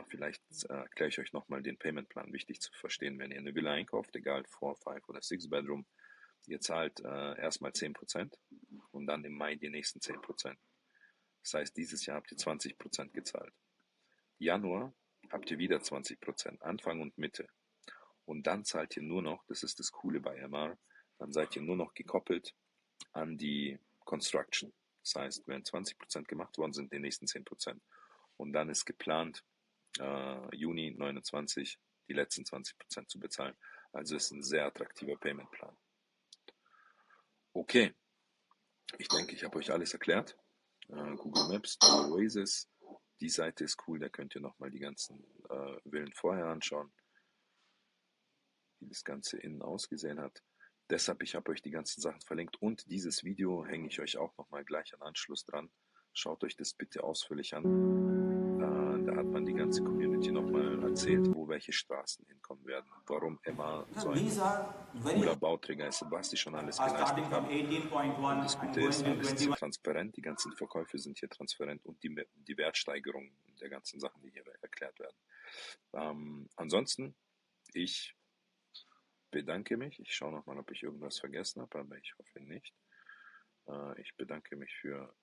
Vielleicht erkläre ich euch nochmal den Paymentplan, wichtig zu verstehen, wenn ihr eine Villa einkauft, egal 4, 5 oder 6 Bedroom, ihr zahlt erstmal 10% und dann im Mai die nächsten 10%. Das heißt, dieses Jahr habt ihr 20% gezahlt. Januar habt ihr wieder 20%, Anfang und Mitte. Und dann zahlt ihr nur noch, das ist das Coole bei Emaar, dann seid ihr nur noch gekoppelt an die Construction. Das heißt, wenn 20% gemacht worden sind, die nächsten 10%. Und dann ist geplant, Juni 29 die letzten 20% zu bezahlen. Also ist ein sehr attraktiver Paymentplan. Okay, ich denke, ich habe euch alles erklärt. Google Maps, Oasis, die Seite ist cool, da könnt ihr nochmal die ganzen Villen vorher anschauen, wie das Ganze innen ausgesehen hat. Deshalb, ich habe euch die ganzen Sachen verlinkt und dieses Video hänge ich euch auch nochmal gleich an Anschluss dran. Schaut euch das bitte ausführlich an. Da hat man die ganze Community nochmal erzählt, wo welche Straßen hinkommen werden, warum Emaar so ein cooler Bauträger ist, was die schon alles geleistet haben. Und das Gute ist, alles ist transparent, die ganzen Verkäufe sind hier transparent und die Wertsteigerung der ganzen Sachen, die hier erklärt werden. Ansonsten, ich bedanke mich. Ich schaue nochmal, ob ich irgendwas vergessen habe, aber ich hoffe nicht. Ich bedanke mich für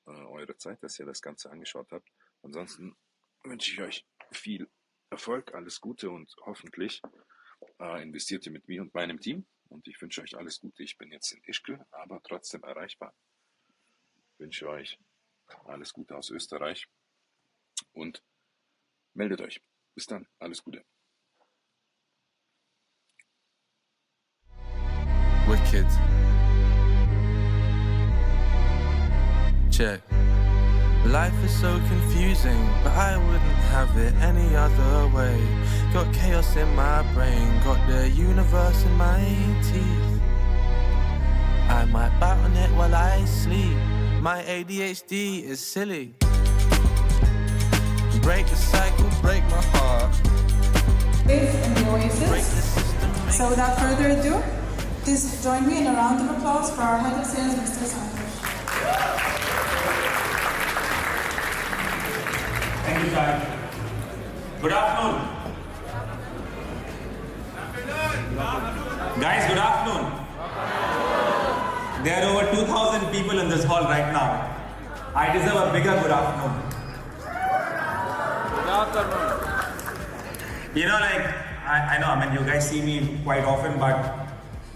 eure Zeit, dass ihr das Ganze angeschaut habt. Ansonsten wünsche ich euch viel Erfolg, alles Gute und hoffentlich investiert ihr mit mir und meinem Team. Und ich wünsche euch alles Gute. Ich bin jetzt in Ischgl, aber trotzdem erreichbar. Ich wünsche euch alles Gute aus Österreich und meldet euch. Bis dann, alles Gute. Wicked. Check. Life is so confusing, but I wouldn't have it any other way. Got chaos in my brain, got the universe in my teeth. I might bite on it while I sleep. My ADHD is silly. Break the cycle, break my heart. In the Oasis. So without further ado, please join me in a round of applause for our head of sales, Mr. Sanders. Thank you, Shai. Good afternoon. Guys, good afternoon. There are over 2,000 people in this hall right now. I deserve a bigger good afternoon. Good afternoon. You know, I know, I mean, you guys see me quite often, but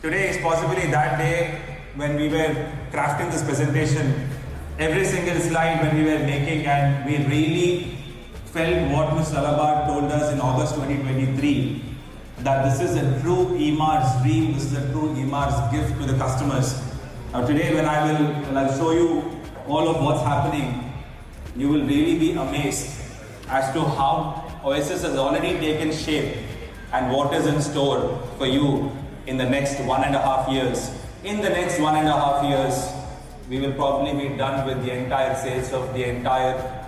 today is possibly that day when we were crafting this presentation. Every single slide when we were making, and we really felt what Mr. Alabar told us in August 2023, that this is a true Emaar's dream, this is a true Emaar's gift to the customers. Now today when I'll show you all of what's happening, you will really be amazed as to how Oasis has already taken shape and what is in store for you in the next 1.5 years. In the next 1.5 years, we will probably be done with the entire sales of the entire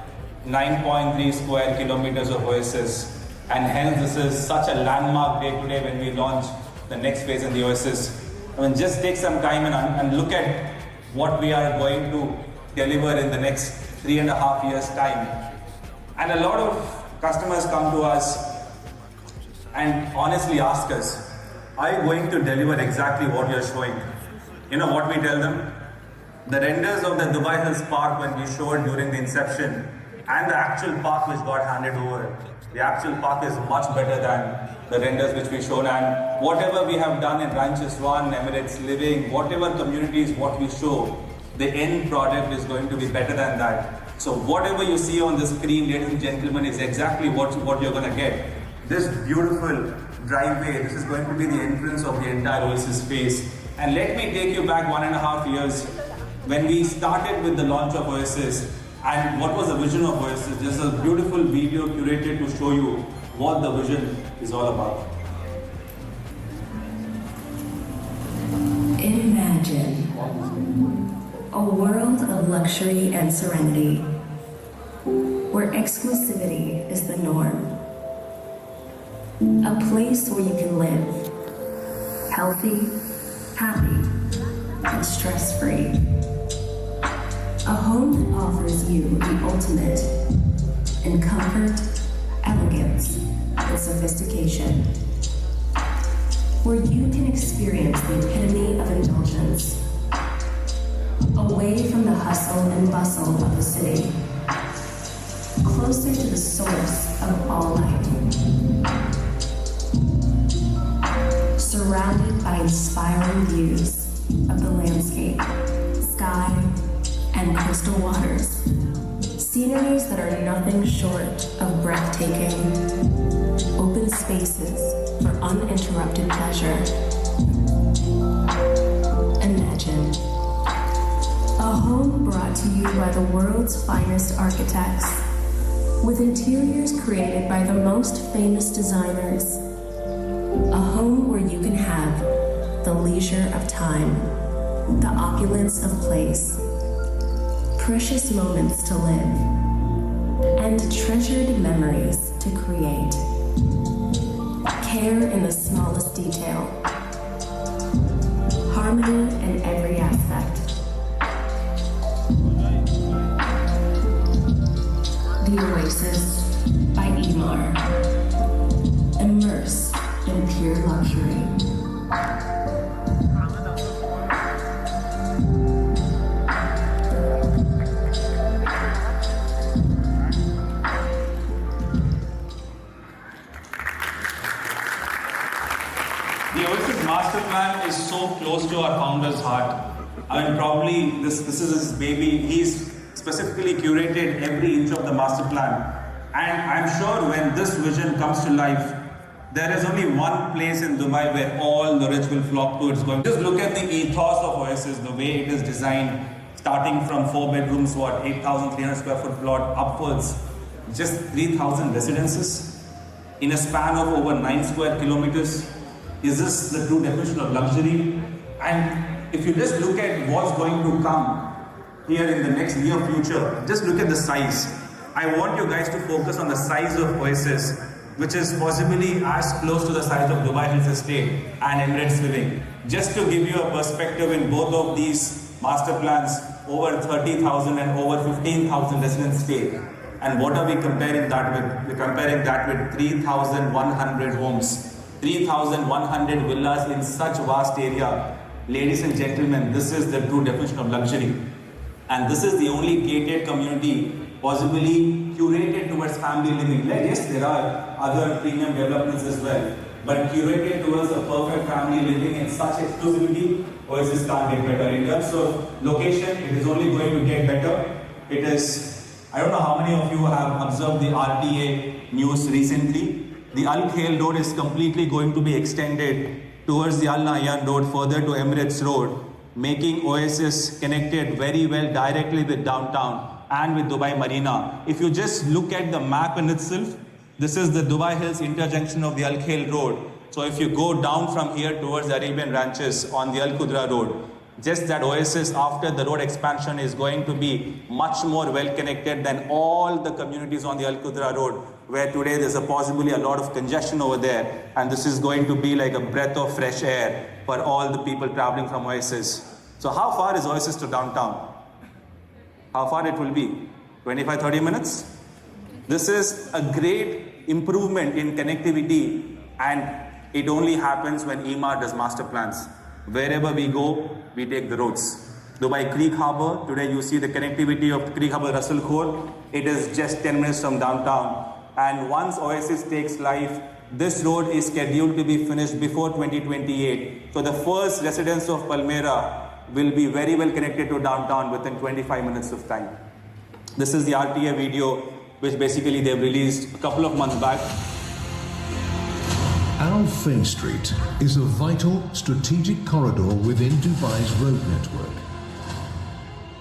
9.3 square kilometers of Oasis, and hence this is such a landmark day today when we launch the next phase in the Oasis. I mean, just take some time and look at what we are going to deliver in the next 3.5 years time. And a lot of customers come to us and honestly ask us, are you going to deliver exactly what you're showing? You know what we tell them? The renders of the Dubai Hills Park when we showed during the inception and the actual park which got handed over, the actual park is much better than the renders which we showed, and whatever we have done in Ranches 1, Emirates Living, whatever communities, what we show, the end product is going to be better than that. So whatever you see on the screen, ladies and gentlemen, is exactly what you're going to get. This beautiful driveway, this is going to be the entrance of the entire Oasis space. And let me take you back 1.5 years when we started with the launch of Oasis and what was the vision of Oasis. There's a beautiful video curated to show you what the vision is all about. Imagine a world of luxury and serenity, where exclusivity is the norm. A place where you can live healthy, happy, and stress-free. A home that offers you the ultimate in comfort, elegance, and sophistication. Where you can experience the epitome of indulgence. Away from the hustle and bustle of the city. Closer to the source of all life. Surrounded by inspiring views of the landscape, sky, and crystal waters. Sceneries that are nothing short of breathtaking. Open spaces for uninterrupted pleasure. Imagine a home brought to you by the world's finest architects, with interiors created by the most famous designers. A home where you can have the leisure of time, the opulence of place, precious moments to live, and treasured memories to create. Care in the smallest detail, harmony in every aspect. The Oasis by Emaar. Immerse in pure luxury. The Oasis master plan is so close to our founder's heart. I mean, probably this is his baby. He's specifically curated every inch of the master plan. And I'm sure when this vision comes to life, there is only one place in Dubai where all the rich will flock to. It's going. Just look at the ethos of Oasis, the way it is designed, starting from 4 bedrooms, 8,300 square foot plot upwards, just 3,000 residences in a span of over 9 square kilometers. Is this the true definition of luxury? And if you just look at what's going to come here in the next near future, just look at the size. I want you guys to focus on the size of Oasis, which is possibly as close to the size of Dubai Hills Estate and Emirates Living. Just to give you a perspective, in both of these master plans, over 30,000 and over 15,000 residents stay. And what are we comparing that with? We're comparing that with 3,100 homes, 3,100 villas in such vast area. Ladies and gentlemen, this is the true definition of luxury. And this is the only gated community possibly curated towards family living. Yes, there are other premium developments as well, but curated towards a perfect family living in such exclusivity, Oasis can't get better. In terms of location, it is only going to get better. It is, I don't know how many of you have observed the RTA news recently. The Al Khail road is completely going to be extended towards the Al Nahyan road, further to Emirates Road, making Oasis connected very well directly with downtown and with Dubai Marina. If you just look at the map in itself, this is the Dubai Hills interjunction of the Al Khail road. So if you go down from here towards the Arabian Ranches on the Al Qudra road, just that Oasis after the road expansion is going to be much more well connected than all the communities on the Al Qudra road, where today there's possibly a lot of congestion over there, and this is going to be like a breath of fresh air for all the people traveling from Oasis. So how far is Oasis to downtown? How far it will be? 25-30 minutes? This is a great improvement in connectivity, and it only happens when Emaar does master plans. wherever we go, we take the roads. Dubai Creek Harbour, today you see the connectivity of Creek Harbour Russell Court. It is just 10 minutes from downtown. And once Oasis takes life, this road is scheduled to be finished before 2028. So the first residents of Palmiera will be very well connected to downtown within 25 minutes of time. This is the RTA video, which basically they've released a couple of months back. Al Fain Street is a vital strategic corridor within Dubai's road network.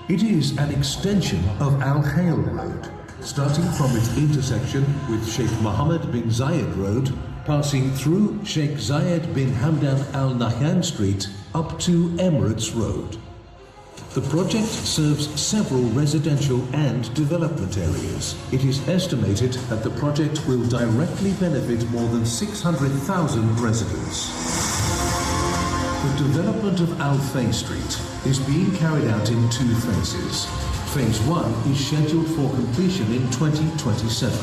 It is an extension of Al Khail Road, starting from its intersection with Sheikh Mohammed bin Zayed Road, passing through Sheikh Zayed bin Hamdan Al Nahyan Street up to Emirates Road. The project serves several residential and development areas. It is estimated that the project will directly benefit more than 600,000 residents. The development of Al Fain Street is being carried out in 2 phases. Phase 1 is scheduled for completion in 2027.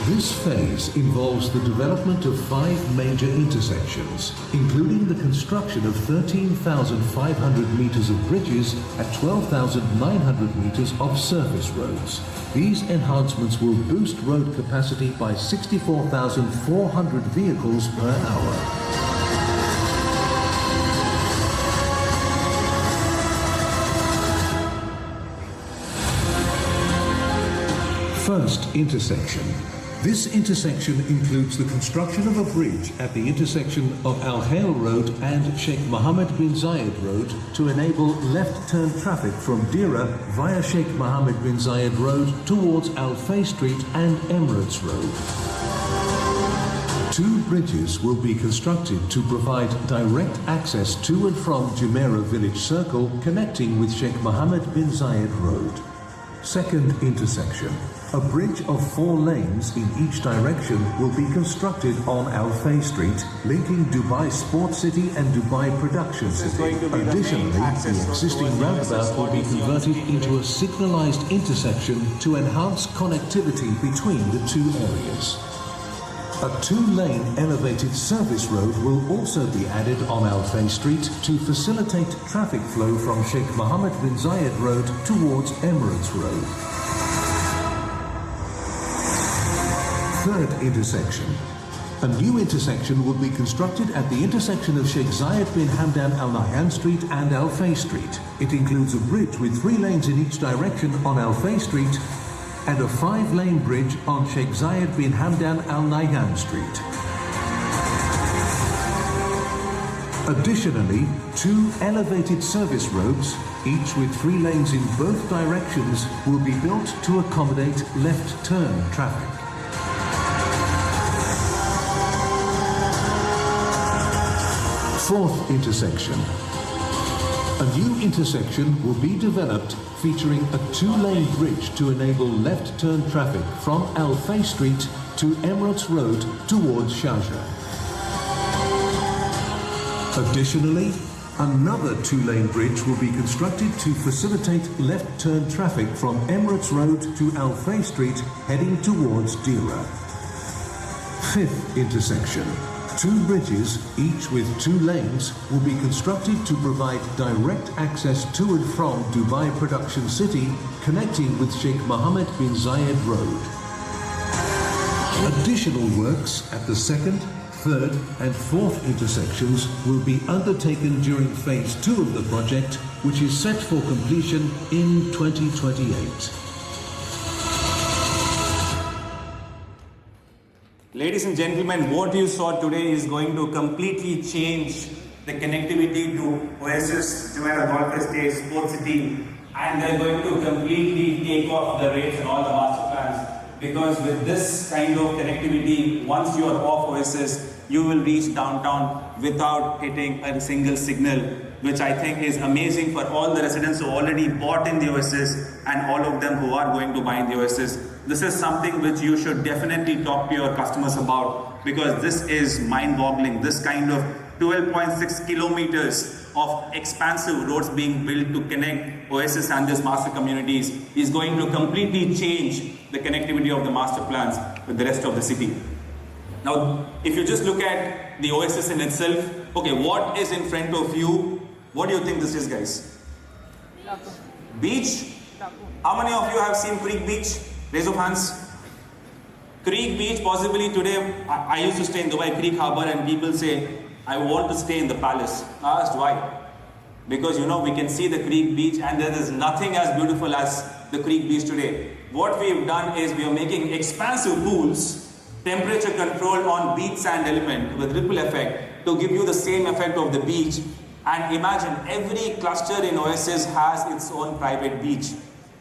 This phase involves the development of 5 major intersections, including the construction of 13,500 meters of bridges at 12,900 meters of surface roads. These enhancements will boost road capacity by 64,400 vehicles per hour. First intersection. This intersection includes the construction of a bridge at the intersection of Al Khail Road and Sheikh Mohammed bin Zayed Road to enable left-turn traffic from Dira via Sheikh Mohammed bin Zayed Road towards Al Fain Street and Emirates Road. 2 bridges will be constructed to provide direct access to and from Jumeirah Village Circle, connecting with Sheikh Mohammed bin Zayed Road. Second intersection. A bridge of 4 lanes in each direction will be constructed on Al Fain Street, linking Dubai Sport City and Dubai Production City. Additionally, the existing roundabout will be converted into a signalized intersection to enhance connectivity between the 2 areas. A 2-lane elevated service road will also be added on Al Fain Street to facilitate traffic flow from Sheikh Mohammed bin Zayed Road towards Emirates Road. Third intersection. A new intersection will be constructed at the intersection of Sheikh Zayed bin Hamdan Al Nahyan Street and Al Fain Street. It includes a bridge with 3 lanes in each direction on Al Fain Street and a 5-lane bridge on Sheikh Zayed bin Hamdan Al Nahyan Street. Additionally, 2 elevated service roads, each with 3 lanes in both directions, will be built to accommodate left-turn traffic. Fourth intersection. A new intersection will be developed featuring a 2-lane bridge to enable left-turn traffic from Al Fain Street to Emirates Road towards Sharjah. Additionally, another 2-lane bridge will be constructed to facilitate left-turn traffic from Emirates Road to Al Fain Street heading towards Dira. Fifth intersection. 2 bridges, each with 2 lanes, will be constructed to provide direct access to and from Dubai Production City, connecting with Sheikh Mohammed bin Zayed Road. Additional works at the 2nd, 3rd and 4th intersections will be undertaken during Phase 2 of the project, which is set for completion in 2028. Ladies and gentlemen, what you saw today is going to completely change the connectivity to Oasis, Jumeirah Golf Estate, Sport City, and they're going to completely take off the rates and all the master plans. Because with this kind of connectivity, once you are off Oasis, you will reach downtown without hitting a single signal, which I think is amazing for all the residents who already bought in the Oasis and all of them who are going to buy in the Oasis. This is something which you should definitely talk to your customers about, because this is mind-boggling. This kind of 12.6 kilometers of expansive roads being built to connect Oasis and these master communities is going to completely change the connectivity of the master plans with the rest of the city. Now, if you just look at the Oasis in itself, okay, what is in front of you? What do you think this is, guys? Beach? How many of you have seen Creek Beach? Raise of hands. Creek Beach, possibly today, I used to stay in Dubai Creek Harbour, and people say, I want to stay in the palace. I asked why? Because you know, we can see the Creek Beach and there is nothing as beautiful as the Creek Beach today. What we've done is we are making expansive pools, temperature controlled on beach sand element with ripple effect to give you the same effect of the beach. And imagine every cluster in Oasis has its own private beach.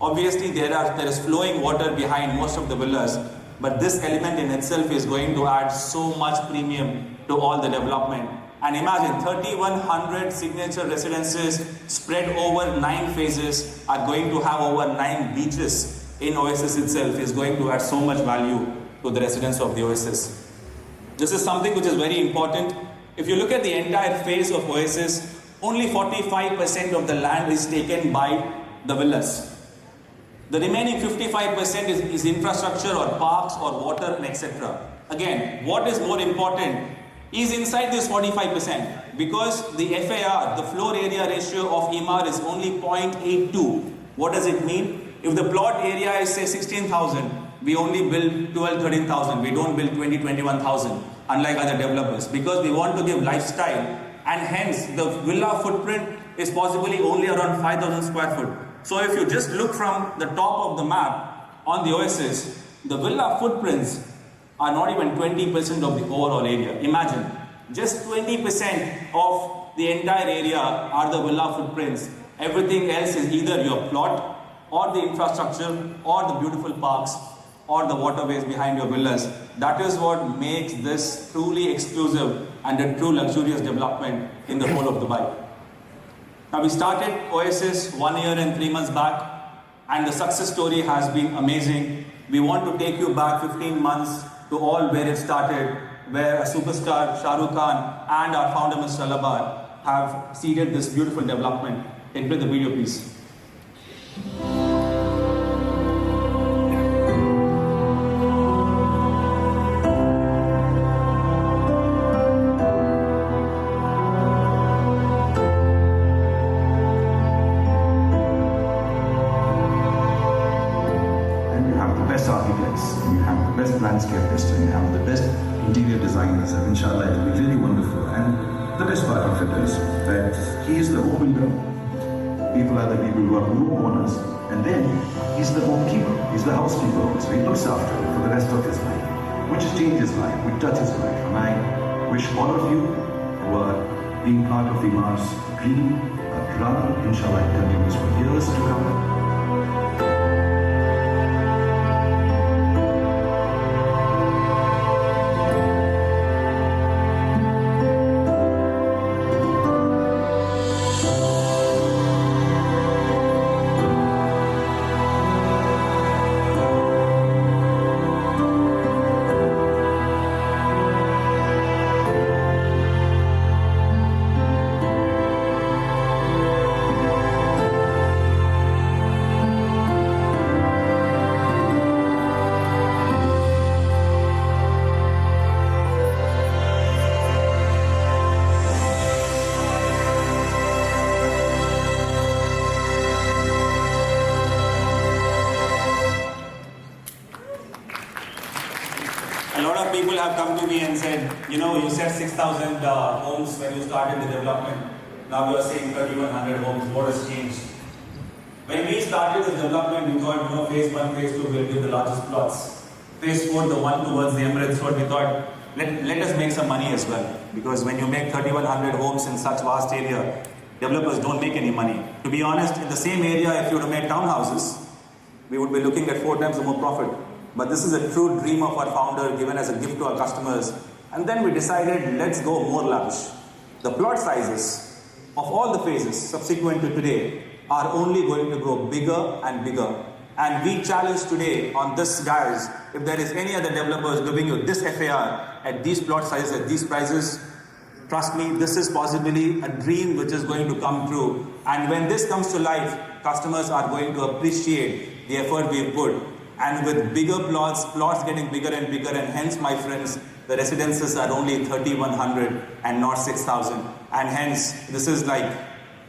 Obviously there is flowing water behind most of the villas, but this element in itself is going to add so much premium to all the development. And imagine 3,100 signature residences spread over 9 phases are going to have over 9 beaches in Oasis itself, is going to add so much value to the residents of the Oasis. This is something which is very important. If you look at the entire phase of Oasis, only 45% of the land is taken by the villas. The remaining 55% is infrastructure or parks or water and etc. Again, what is more important is inside this 45%, because the FAR, the floor area ratio of Emaar is only 0.82. What does it mean? If the plot area is say 16,000, we only build 12, 13,000. We don't build 20, 21,000, unlike other developers, because we want to give lifestyle, and hence the villa footprint is possibly only around 5,000 square foot. So if you just look from the top of the map on the Oasis, the villa footprints are not even 20% of the overall area. Imagine, just 20% of the entire area are the villa footprints. Everything else is either your plot, or the infrastructure, or the beautiful parks, or the waterways behind your villas. That is what makes this truly exclusive and a true luxurious development in the whole of Dubai. Now, we started Oasis 1 year and 3 months back, and the success story has been amazing. We want to take you back 15 months to all where it started, where a superstar, Shah Rukh Khan, and our founder, Mr. Alabar, have seeded this beautiful development. Can you play the video, please? Landscapists and have the best interior designers, and inshallah it will be really wonderful. And the best part of it is that he is the home builder. People are the people who are new owners, and then he's the home keeper, he's the housekeeper. So he looks after it for the rest of his life. We just change his life, we touch his life. And I wish all of you who are being part of Emaar's dream, run, inshallah it continues for years to come. People have come to me and said, you know, you said 6,000 homes when you started the development. Now you are saying 3,100 homes. What has changed? When we started the development, we thought, you know, phase 1, phase 2 will give the largest plots. Phase 4, the one towards the Emirates Road, we thought, let us make some money as well. Because when you make 3,100 homes in such vast area, developers don't make any money. To be honest, in the same area, if you were to make townhouses, we would be looking at 4 times the more profit. But this is a true dream of our founder given as a gift to our customers. And then we decided, let's go more lavish. The plot sizes of all the phases subsequent to today are only going to grow bigger and bigger. And we challenge today on this, guys, if there is any other developers giving you this FAR at these plot sizes, at these prices, trust me, this is possibly a dream which is going to come true. And when this comes to life, customers are going to appreciate the effort we've put. And with bigger plots getting bigger and bigger, and hence, my friends, the residences are only 3,100 and not 6,000. And hence, this is like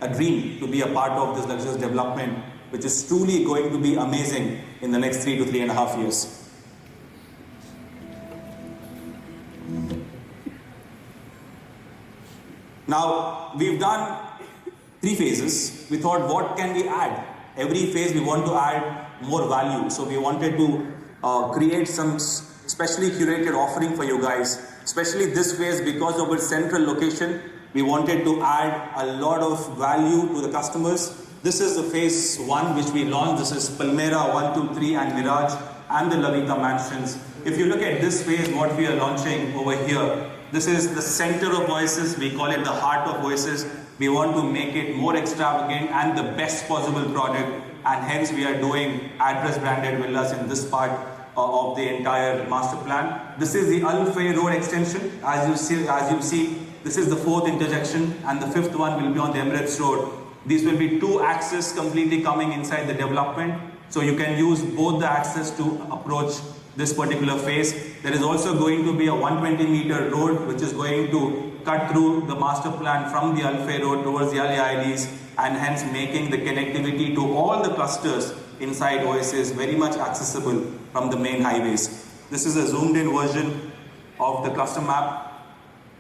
a dream to be a part of this luxurious development, which is truly going to be amazing in the next 3 to 3.5 years. Now, we've done 3 phases. We thought, what can we add? Every phase we want to add more value. So we wanted to create some specially curated offering for you guys. Especially this phase, because of its central location, we wanted to add a lot of value to the customers. This is the phase 1 which we launched. This is Palmiera 1, 2, 3 and Mirage and the La Vita mansions. If you look at this phase, what we are launching over here, this is the center of Oasis. We call it the heart of Oasis. We want to make it more extravagant and the best possible product, and hence we are doing address branded villas in this part of the entire master plan. This is the Al Road extension. As you see, this is the 4th intersection, and the 5th one will be on the Emirates Road. These will be 2 axes completely coming inside the development, so you can use both the axes to approach this particular phase. There is also going to be a 120-meter road which is going to cut through the master plan from the Al Road towards the AEDs, and hence making the connectivity to all the clusters inside Oasis very much accessible from the main highways. This is a zoomed in version of the cluster map.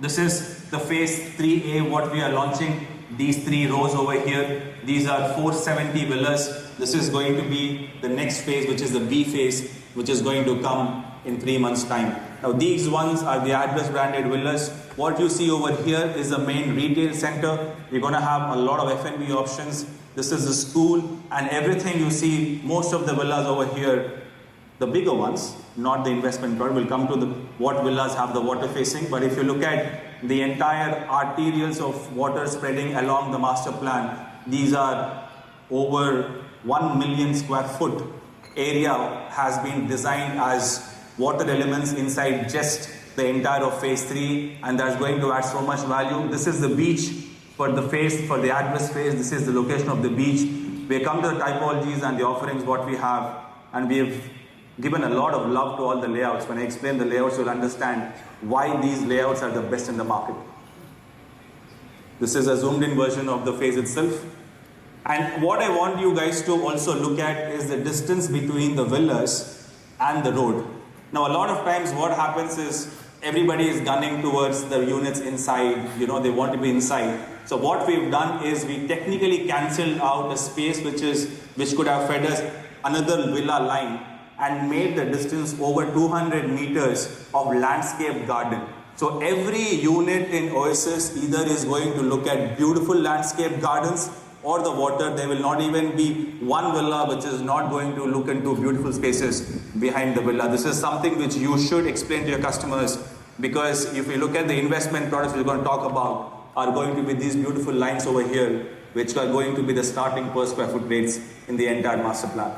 This is the phase 3A, what we are launching. These 3 rows over here, these are 470 villas. This is going to be the next phase, which is the B phase, which is going to come in 3 months' time. Now these ones are the address branded villas. What you see over here is the main retail center. We're going to have a lot of F&B options. This is the school, and everything you see, most of the villas over here, the bigger ones, not the investment product, will come to what villas have the water facing. But if you look at the entire arterials of water spreading along the master plan, these are over 1 million square foot area has been designed as water elements inside just the entire of phase 3, and that's going to add so much value. This is the beach for the phase, for the address phase. This is the location of the beach. We come to the typologies and the offerings what we have, and we've given a lot of love to all the layouts. When I explain the layouts, you'll understand why these layouts are the best in the market. This is a zoomed in version of the phase itself. And what I want you guys to also look at is the distance between the villas and the road. Now, a lot of times what happens is everybody is gunning towards the units inside, they want to be inside. So what we've done is we technically cancelled out a space which could have fed us another villa line and made the distance over 200 meters of landscape garden. So every unit in Oasis either is going to look at beautiful landscape gardens or the water. There will not even be one villa which is not going to look into beautiful spaces behind the villa. This is something which you should explain to your customers, because if you look at the investment products we're going to talk about, are going to be these beautiful lines over here, which are going to be the starting per square foot rates in the entire master plan.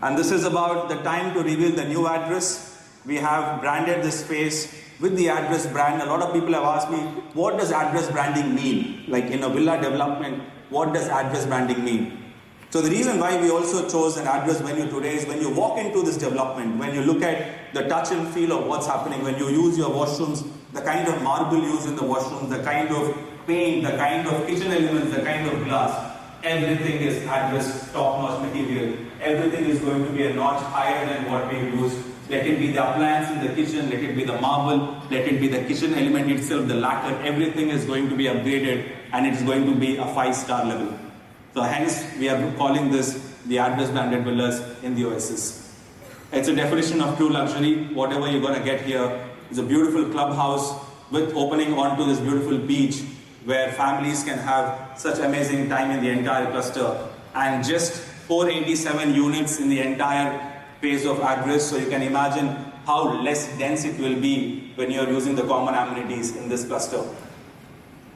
And this is about the time to reveal the new address. We have branded this space with the address brand. A lot of people have asked me, what does address branding mean? Like in a villa development, what does address branding mean? So the reason why we also chose an address venue today is when you walk into this development, when you look at the touch and feel of what's happening, when you use your washrooms, the kind of marble used in the washrooms, the kind of paint, the kind of kitchen elements, the kind of glass, everything is address top-notch material. Everything is going to be a notch higher than what we use. Let it be the appliance in the kitchen, let it be the marble, let it be the kitchen element itself, the lacquer, everything is going to be upgraded and it is going to be a 5-star level. So hence we are calling this the address branded villas in the Oasis. It's a definition of true luxury. Whatever you're going to get here is a beautiful clubhouse with opening onto this beautiful beach where families can have such amazing time in the entire cluster, and just 487 units in the entire phase of address. So you can imagine how less dense it will be when you're using the common amenities in this cluster.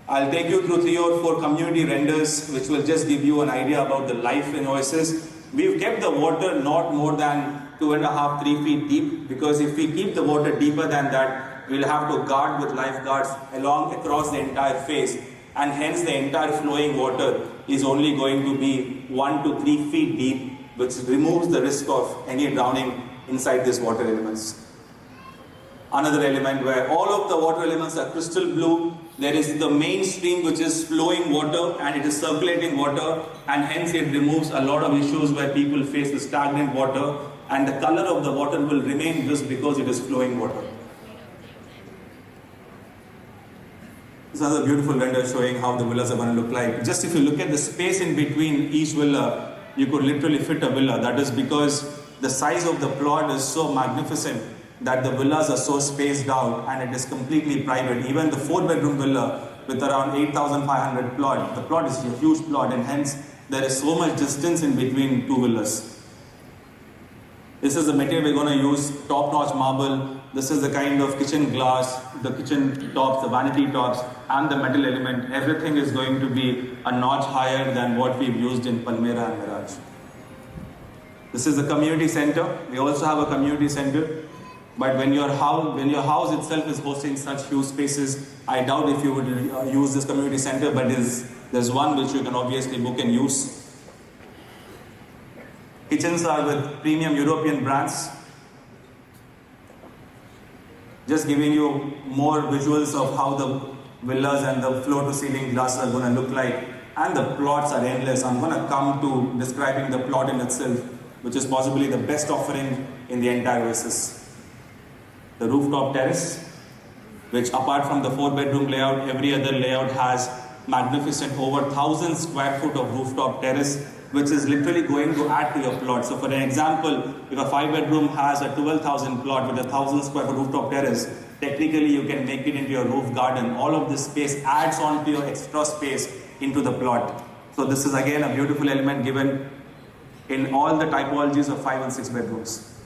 I'll take you through 3 or 4 community renders which will just give you an idea about the life in Oasis. We've kept the water not more than 2.5-3 feet deep, because if we keep the water deeper than that, we'll have to guard with lifeguards across the entire phase, and hence the entire flowing water is only going to be 1 to 3 feet deep. which removes the risk of any drowning inside these water elements. Another element where all of the water elements are crystal blue. There is the main stream which is flowing water and it is circulating water, and hence it removes a lot of issues where people face the stagnant water, and the color of the water will remain just because it is flowing water. This is another beautiful render showing how the villas are going to look like. Just if you look at the space in between each villa, you could literally fit a villa. That is because the size of the plot is so magnificent that the villas are so spaced out and it is completely private. Even the 4-bedroom villa with around 8,500 plot, the plot is a huge plot, and hence there is so much distance in between two villas. This is the material we're going to use, top-notch marble. This is the kind of kitchen glass, the kitchen tops, the vanity tops, and the metal element. Everything is going to be a notch higher than what we've used in Palmiera and Mirage. This is the community center. We also have a community center. But when your house itself is hosting such huge spaces, I doubt if you would use this community center, but there's one which you can obviously book and use. Kitchens are with premium European brands. Just giving you more visuals of how the villas and the floor-to-ceiling glass are going to look like. And the plots are endless. I'm going to come to describing the plot in itself, which is possibly the best offering in the entire Oasis. The rooftop terrace, which apart from the 4-bedroom layout, every other layout has magnificent over 1,000 square foot of rooftop terrace, which is literally going to add to your plot. So for an example, if a 5-bedroom has a 12,000 plot with a 1,000 square foot rooftop terrace, technically you can make it into your roof garden. All of this space adds on to your extra space into the plot. So this is again a beautiful element given in all the typologies of 5 and 6 bedrooms.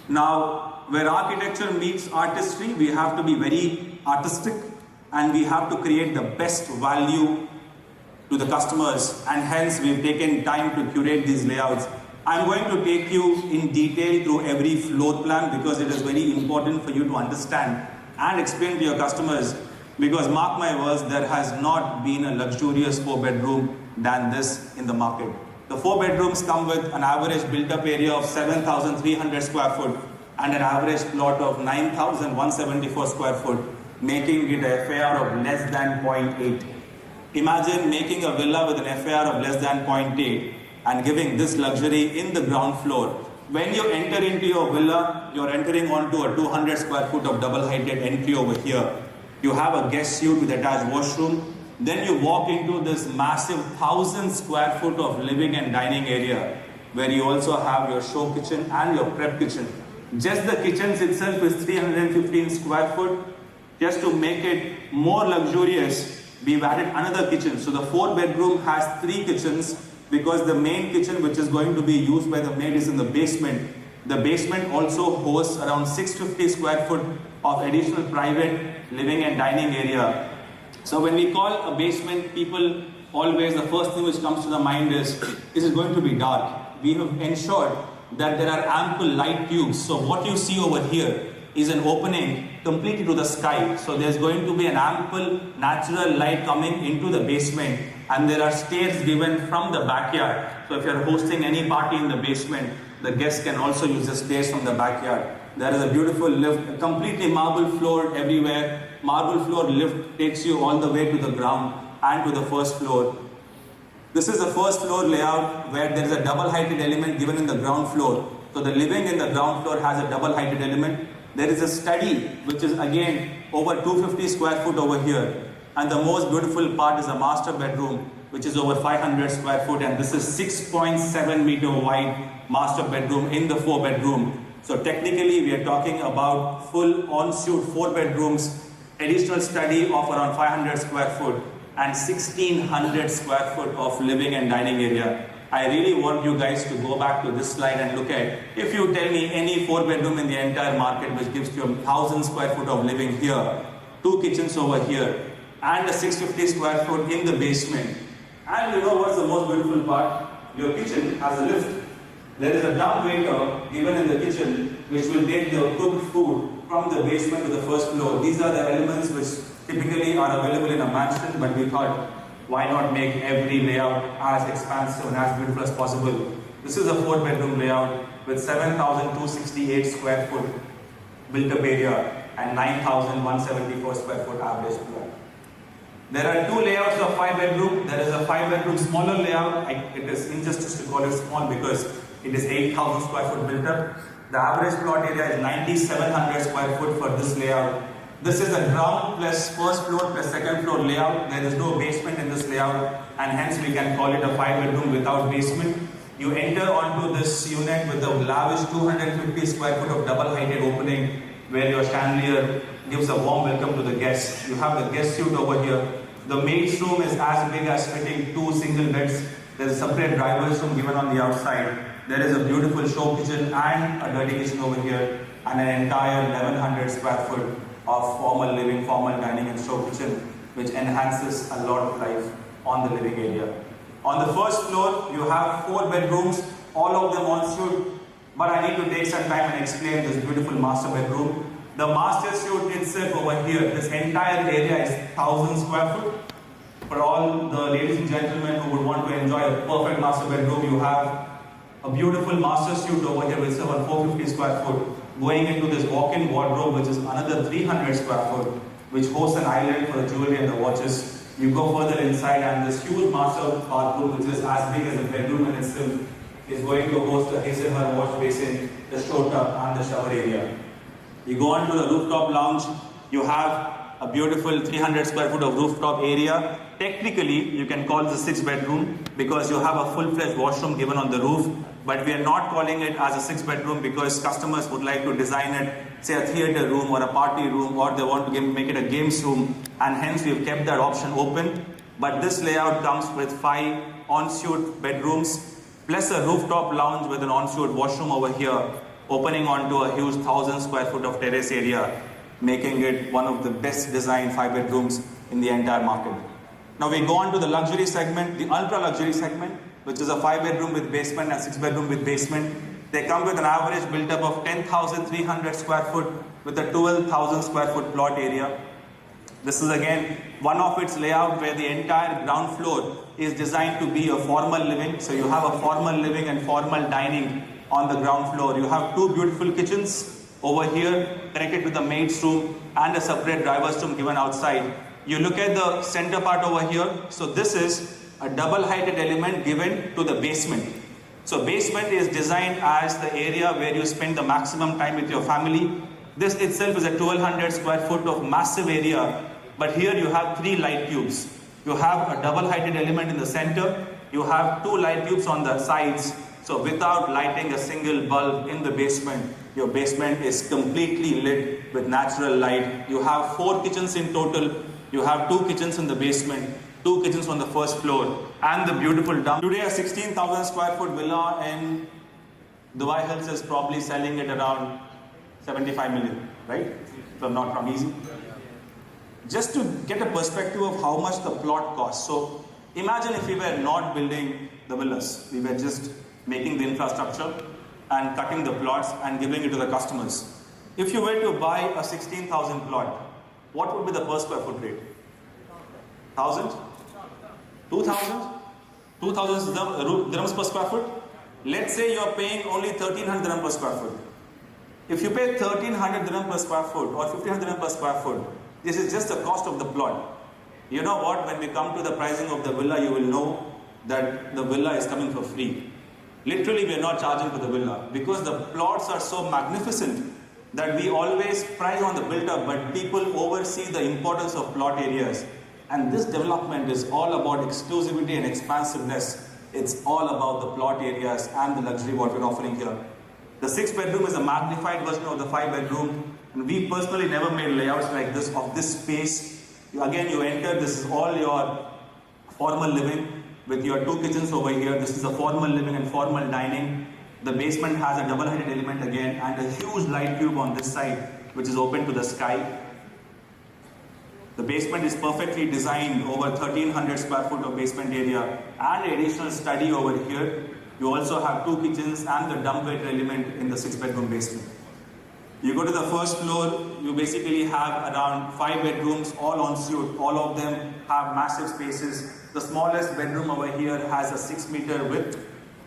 Now, where architecture meets artistry, we have to be very artistic and we have to create the best value to the customers, and hence we've taken time to curate these layouts. I'm going to take you in detail through every floor plan because it is very important for you to understand and explain to your customers, because mark my words, there has not been a luxurious 4-bedroom than this in the market. The 4 bedrooms come with an average built-up area of 7,300 square foot and an average plot of 9,174 square foot, making it a FAR of less than 0.8. Imagine making a villa with an FAR of less than 0.8 and giving this luxury in the ground floor. When you enter into your villa, you're entering onto a 200 square foot of double-heighted entry over here. You have a guest suite with attached washroom. Then you walk into this massive 1,000 square foot of living and dining area, where you also have your show kitchen and your prep kitchen. Just the kitchens itself is 315 square foot. Just to make it more luxurious, we've added another kitchen. So the 4-bedroom has 3 kitchens because the main kitchen, which is going to be used by the maid, is in the basement. The basement also hosts around 650 square foot of additional private living and dining area. So when we call a basement, people always, the first thing which comes to the mind is it going to be dark? We have ensured that there are ample light tubes. So what you see over here is an opening completely to the sky. So there's going to be an ample natural light coming into the basement, and there are stairs given from the backyard. So if you're hosting any party in the basement, the guests can also use the stairs from the backyard. There is a beautiful lift, completely marble floor everywhere. Marble floor lift takes you all the way to the ground and to the first floor. This is the first floor layout where there is a double-heighted element given in the ground floor. So the living in the ground floor has a double-heighted element. There is a study which is again over 250 square foot over here. And the most beautiful part is a master bedroom which is over 500 square foot, and this is 6.7 meter wide master bedroom in the 4-bedroom. So technically we are talking about full en-suite 4 bedrooms, additional study of around 500 square foot and 1,600 square foot of living and dining area. I really want you guys to go back to this slide and look at, if you tell me any 4-bedroom in the entire market which gives you 1,000 square foot of living here, 2 kitchens over here, and a 650 square foot in the basement. And you know what's the most beautiful part? Your kitchen has a lift. There is a dumb waiter given in the kitchen which will take the cooked food from the basement to the first floor. These are the elements which typically are available in a mansion, but we thought why not make every layout as expansive and as beautiful as possible? This is a 4-bedroom layout with 7,268 square foot built-up area and 9,174 square foot average plot. There are 2 layouts of 5-bedroom. There is a 5-bedroom smaller layout. It is injustice to call it small because it is 8,000 square foot built up. The average plot area is 9,700 square foot for this layout. This is a ground plus first floor plus second floor layout. There is no basement in this layout, and hence we can call it a 5-bedroom without basement. You enter onto this unit with a lavish 250 square foot of double-heighted opening where your chandelier gives a warm welcome to the guests. You have the guest suite over here. The maid's room is as big as fitting 2 single beds. There is a separate driver's room given on the outside. There is a beautiful show kitchen and a dirty kitchen over here, and an entire 1,100 square foot of formal living, formal dining and show kitchen, which enhances a lot of life on the living area. On the first floor, you have 4 bedrooms, all of them ensuite, but I need to take some time and explain this beautiful master bedroom. The master suite itself over here, this entire area is 1,000 square foot. For all the ladies and gentlemen who would want to enjoy a perfect master bedroom, you have a beautiful master suite over here with 450 square foot, going into this walk-in wardrobe, which is another 300 square foot, which hosts an island for the jewelry and the watches. You go further inside, and this huge master bathroom, which is as big as a bedroom in itself, is going to host a his and her wash basin, the show tub, and the shower area. You go on to the rooftop lounge. You have a beautiful 300 square foot of rooftop area. Technically, you can call this a 6-bedroom because you have a full-fledged washroom given on the roof. But we are not calling it as a 6-bedroom because customers would like to design it, say a theater room or a party room, or they want to make it a games room, and hence we've kept that option open. But this layout comes with 5 ensuite bedrooms, plus a rooftop lounge with an ensuite washroom over here, opening onto a huge 1,000 square foot of terrace area, making it one of the best designed 5-bedrooms in the entire market. Now we go on to the luxury segment, the ultra luxury segment, which is a 5-bedroom with basement and 6-bedroom with basement. They come with an average built up of 10,300 square foot with a 12,000 square foot plot area. This is again one of its layout where the entire ground floor is designed to be a formal living. So you have a formal living and formal dining on the ground floor. You have 2 beautiful kitchens over here connected with the maid's room and a separate driver's room given outside. You look at the center part over here. So this is a double-heighted element given to the basement. So basement is designed as the area where you spend the maximum time with your family. This itself is a 1,200 square foot of massive area, but here you have 3 light tubes. You have a double-heighted element in the center. You have 2 light tubes on the sides. So without lighting a single bulb in the basement, your basement is completely lit with natural light. You have 4 kitchens in total. You have 2 kitchens in the basement, 2 kitchens on the first floor, and the beautiful dump. Today a 16,000 square foot villa in Dubai Hills is probably selling at around 75 million, right? If I'm not wrong, easy. Just to get a perspective of how much the plot costs. So imagine if we were not building the villas, we were just making the infrastructure and cutting the plots and giving it to the customers. If you were to buy a 16,000 plot, what would be the per square foot rate? 1,000? 2,000? 2,000 dirhams per square foot? Let's say you're paying only 1,300 dirham per square foot. If you pay 1,300 dirham per square foot or 1,500 dirham per square foot, this is just the cost of the plot. You know what? When we come to the pricing of the villa, you will know that the villa is coming for free. Literally, we are not charging for the villa because the plots are so magnificent that we always price on the build-up, but people oversee the importance of plot areas. And this development is all about exclusivity and expansiveness. It's all about the plot areas and the luxury what we're offering here. The 6-bedroom is a magnified version of the 5-bedroom, and we personally never made layouts like this of this space. You enter, this is all your formal living with your 2 kitchens over here. This is a formal living and formal dining. The basement has a double-heighted element again and a huge light tube on this side which is open to the sky. The basement is perfectly designed, over 1,300 square foot of basement area and additional study over here. You also have 2 kitchens and the dumbwaiter element in the 6-bedroom basement. You go to the first floor, you basically have around 5 bedrooms, all ensuite. All of them have massive spaces. The smallest bedroom over here has a 6-meter width.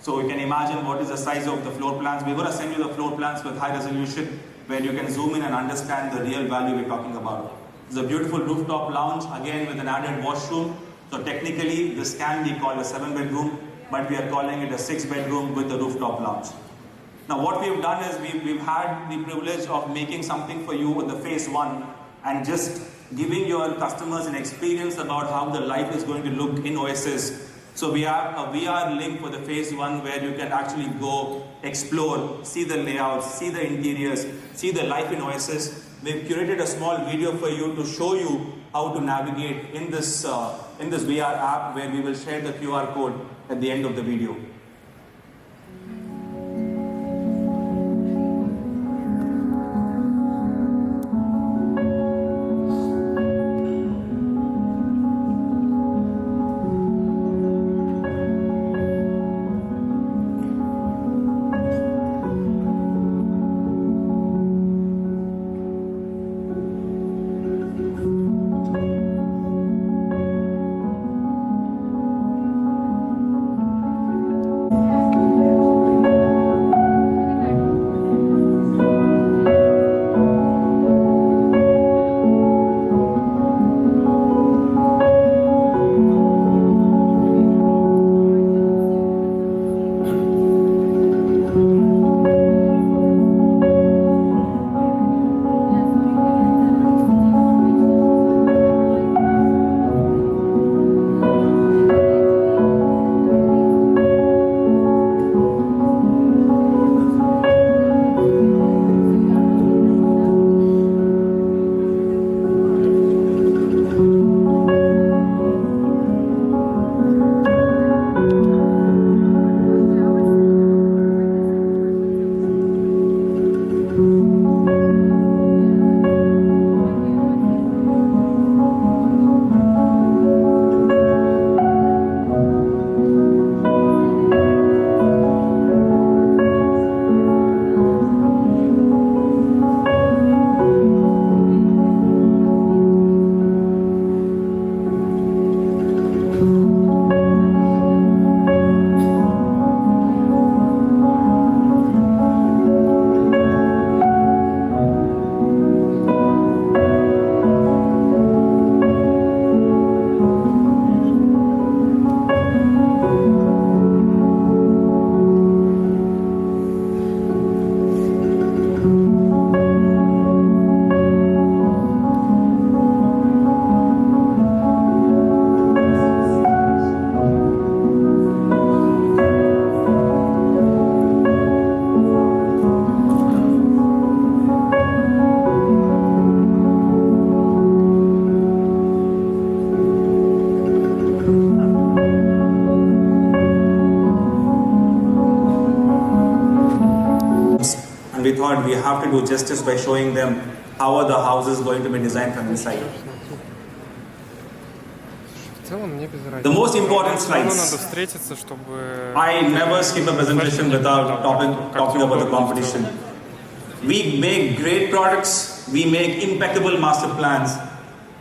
So you can imagine what is the size of the floor plans. We're going to send you the floor plans with high resolution where you can zoom in and understand the real value we're talking about. It's a beautiful rooftop lounge, again with an added washroom. So technically this can be called a 7-bedroom, but we are calling it a 6-bedroom with a rooftop lounge. Now what we've done is we've had the privilege of making something for you with the phase 1 and just giving your customers an experience about how the life is going to look in Oasis. So we have a VR link for the phase 1 where you can actually go explore, see the layouts, see the interiors, see the life in Oasis. We've curated a small video for you to show you how to navigate in this VR app where we will share the QR code at the end of the video. We thought we have to do justice by showing them how are the houses going to be designed from inside. The most important slides. I never skip a presentation without talking about the competition. We make great products, we make impeccable master plans,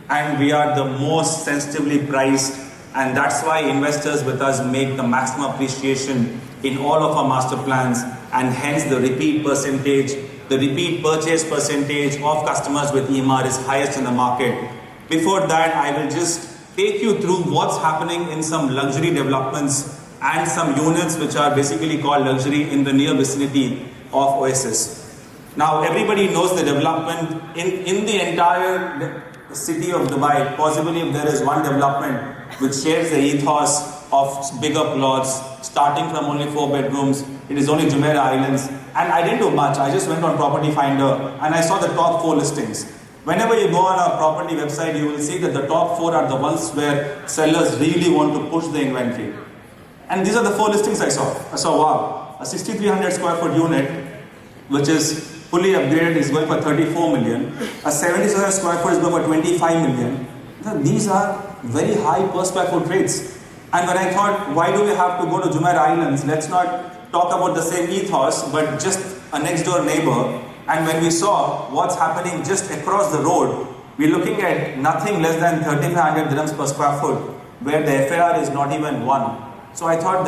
and we are the most sensitively priced, and that's why investors with us make the maximum appreciation in all of our master plans, and hence the repeat percentage, the repeat purchase percentage of customers with Emaar is highest in the market. Before that, I will just take you through what's happening in some luxury developments and some units which are basically called luxury in the near vicinity of Oasis. Now everybody knows the development in the entire city of Dubai. Possibly if there is one development which shares the ethos of bigger plots, starting from only 4 bedrooms, it is only Jumeirah Islands. And I didn't do much, I just went on Property Finder and I saw the top 4 listings. Whenever you go on a property website, you will see that the top 4 are the ones where sellers really want to push the inventory. And these are the 4 listings I saw. I saw, wow, a 6,300 square foot unit, which is fully upgraded, is going for 34 million. A 77 square foot is going for 25 million. These are very high per square foot rates. And when I thought, why do we have to go to Jumeirah Islands? Let's not talk about the same ethos, but just a next door neighbor. And when we saw what's happening just across the road, we're looking at nothing less than 3,500 dirhams per square foot. where the FAR is not even 1. So I thought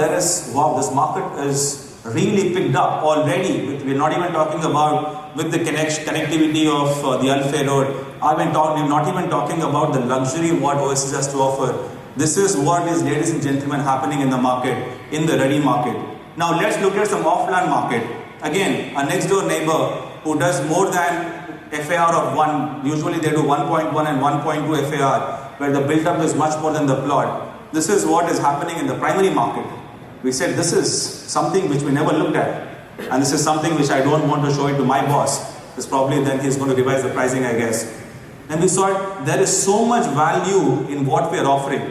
wow, this market is really picked up already. We're not even talking about with the connectivity of the Alpha Road. We're not even talking about the luxury what Oasis has to offer. This is what is, ladies and gentlemen, happening in the market, in the ready market. Now let's look at some off-land market. Again, a next door neighbor who does more than FAR of 1, usually they do 1.1 and 1.2 FAR, where the build-up is much more than the plot. This is what is happening in the primary market. We said this is something which we never looked at, and this is something which I don't want to show it to my boss. It's probably then he's going to revise the pricing, I guess. And we saw there is so much value in what we are offering,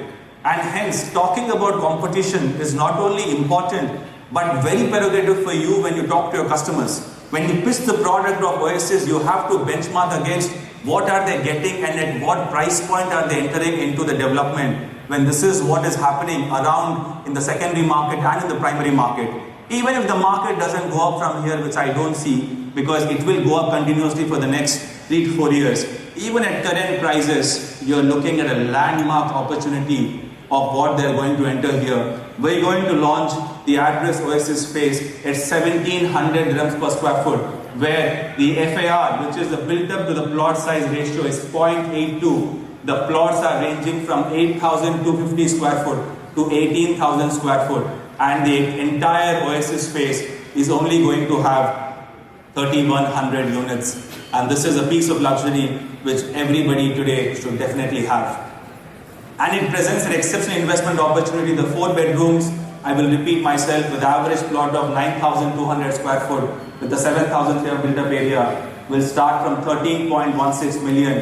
and hence talking about competition is not only important but very prerogative for you when you talk to your customers. When you pitch the product of Oasis, you have to benchmark against what are they getting and at what price point are they entering into the development, when this is what is happening around in the secondary market and in the primary market. Even if the market doesn't go up from here, which I don't see, because it will go up continuously for the next 3 to 4 years. Even at current prices, you're looking at a landmark opportunity of what they're going to enter here. We're going to launch the address Oasis space at 1700 dirhams per square foot, where the FAR, which is the built up to the plot size ratio, is 0.82. The plots are ranging from 8,250 square foot to 18,000 square foot, and the entire Oasis space is only going to have 3,100 units. And this is a piece of luxury which everybody today should definitely have. And it presents an exceptional investment opportunity. The 4 bedrooms, I will repeat myself, with average plot of 9,200 square foot, with the 7,000 built-up area, will start from 13.16 million.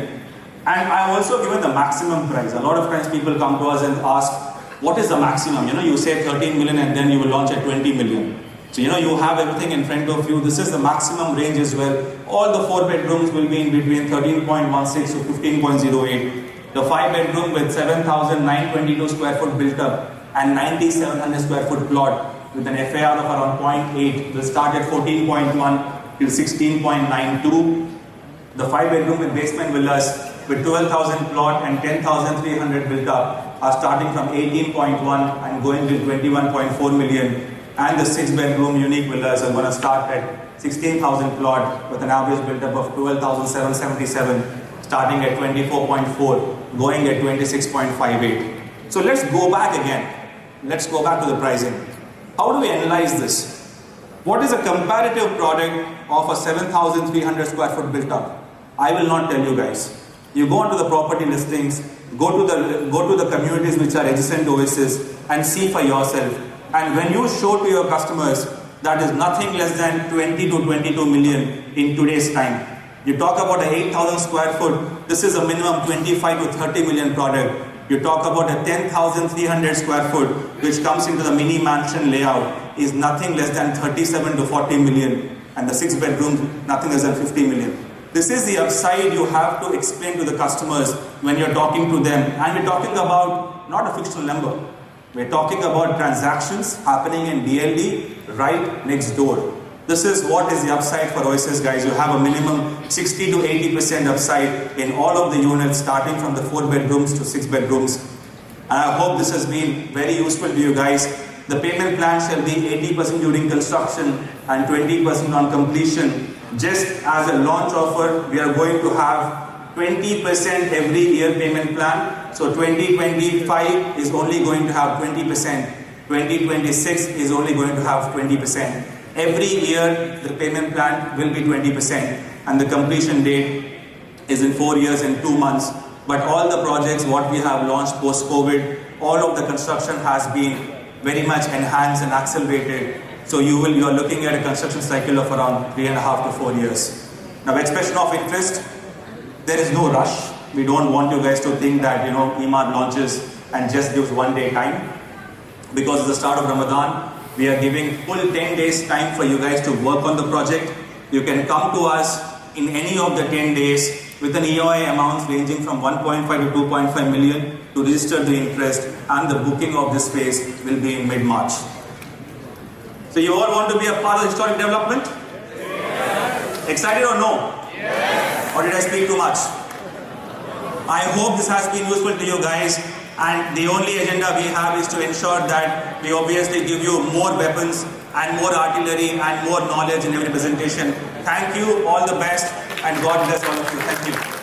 And I have also given the maximum price. A lot of times people come to us and ask, what is the maximum? You say 13 million and then you will launch at 20 million. So you have everything in front of you. This is the maximum range as well. All the 4 bedrooms will be in between 13.16 to 15.08. The 5 bedroom with 7,922 square foot built up and 9,700 square foot plot with an FAR of around 0.8 will start at 14.1 till 16.92. The 5 bedroom with basement villas with 12,000 plot and 10,300 built up are starting from 18.1 and going till 21.4 million. And the 6 bedroom unique villas are going to start at 16,000 plot with an average built up of 12,777, starting at 24.4, going at 26.58. So let's go back again. Let's go back to the pricing. How do we analyze this? What is a comparative product of a 7,300 square foot built up? I will not tell you guys. You go onto the property listings, go to the communities which are adjacent to Oasis and see for yourself. And when you show to your customers that is nothing less than 20 to 22 million in today's time. You talk about an 8,000 square foot, this is a minimum 25 to 30 million product. You talk about a 10,300 square foot, which comes into the mini mansion layout, is nothing less than 37 to 40 million. And the 6 bedrooms, nothing less than 50 million. This is the upside you have to explain to the customers when you're talking to them. And we're talking about not a fictional number. We're talking about transactions happening in DLD right next door. This is what is the upside for Oasis, guys. You have a minimum 60 to 80% upside in all of the units, starting from the 4 bedrooms to 6 bedrooms. And I hope this has been very useful to you guys. The payment plan shall be 80% during construction and 20% on completion. Just as a launch offer, we are going to have 20% every year payment plan. So 2025 is only going to have 20%. 2026 is only going to have 20%. Every year, the payment plan will be 20%, and the completion date is in 4 years and 2 months. But all the projects, what we have launched post-COVID, all of the construction has been very much enhanced and accelerated. So you are looking at a construction cycle of around 3.5 to 4 years. Now, expression of interest, there is no rush. We don't want you guys to think that Emaar launches and just gives 1 day time, because at the start of Ramadan, we are giving full 10 days time for you guys to work on the project. You can come to us in any of the 10 days with an EOI amount ranging from 1.5 to 2.5 million to register the interest, and the booking of this space will be in mid-March. So you all want to be a part of historic development? Yes. Excited or no? Yes. Or did I speak too much? I hope this has been useful to you guys. And the only agenda we have is to ensure that we obviously give you more weapons and more artillery and more knowledge in every presentation. Thank you, all the best, and God bless all of you. Thank you.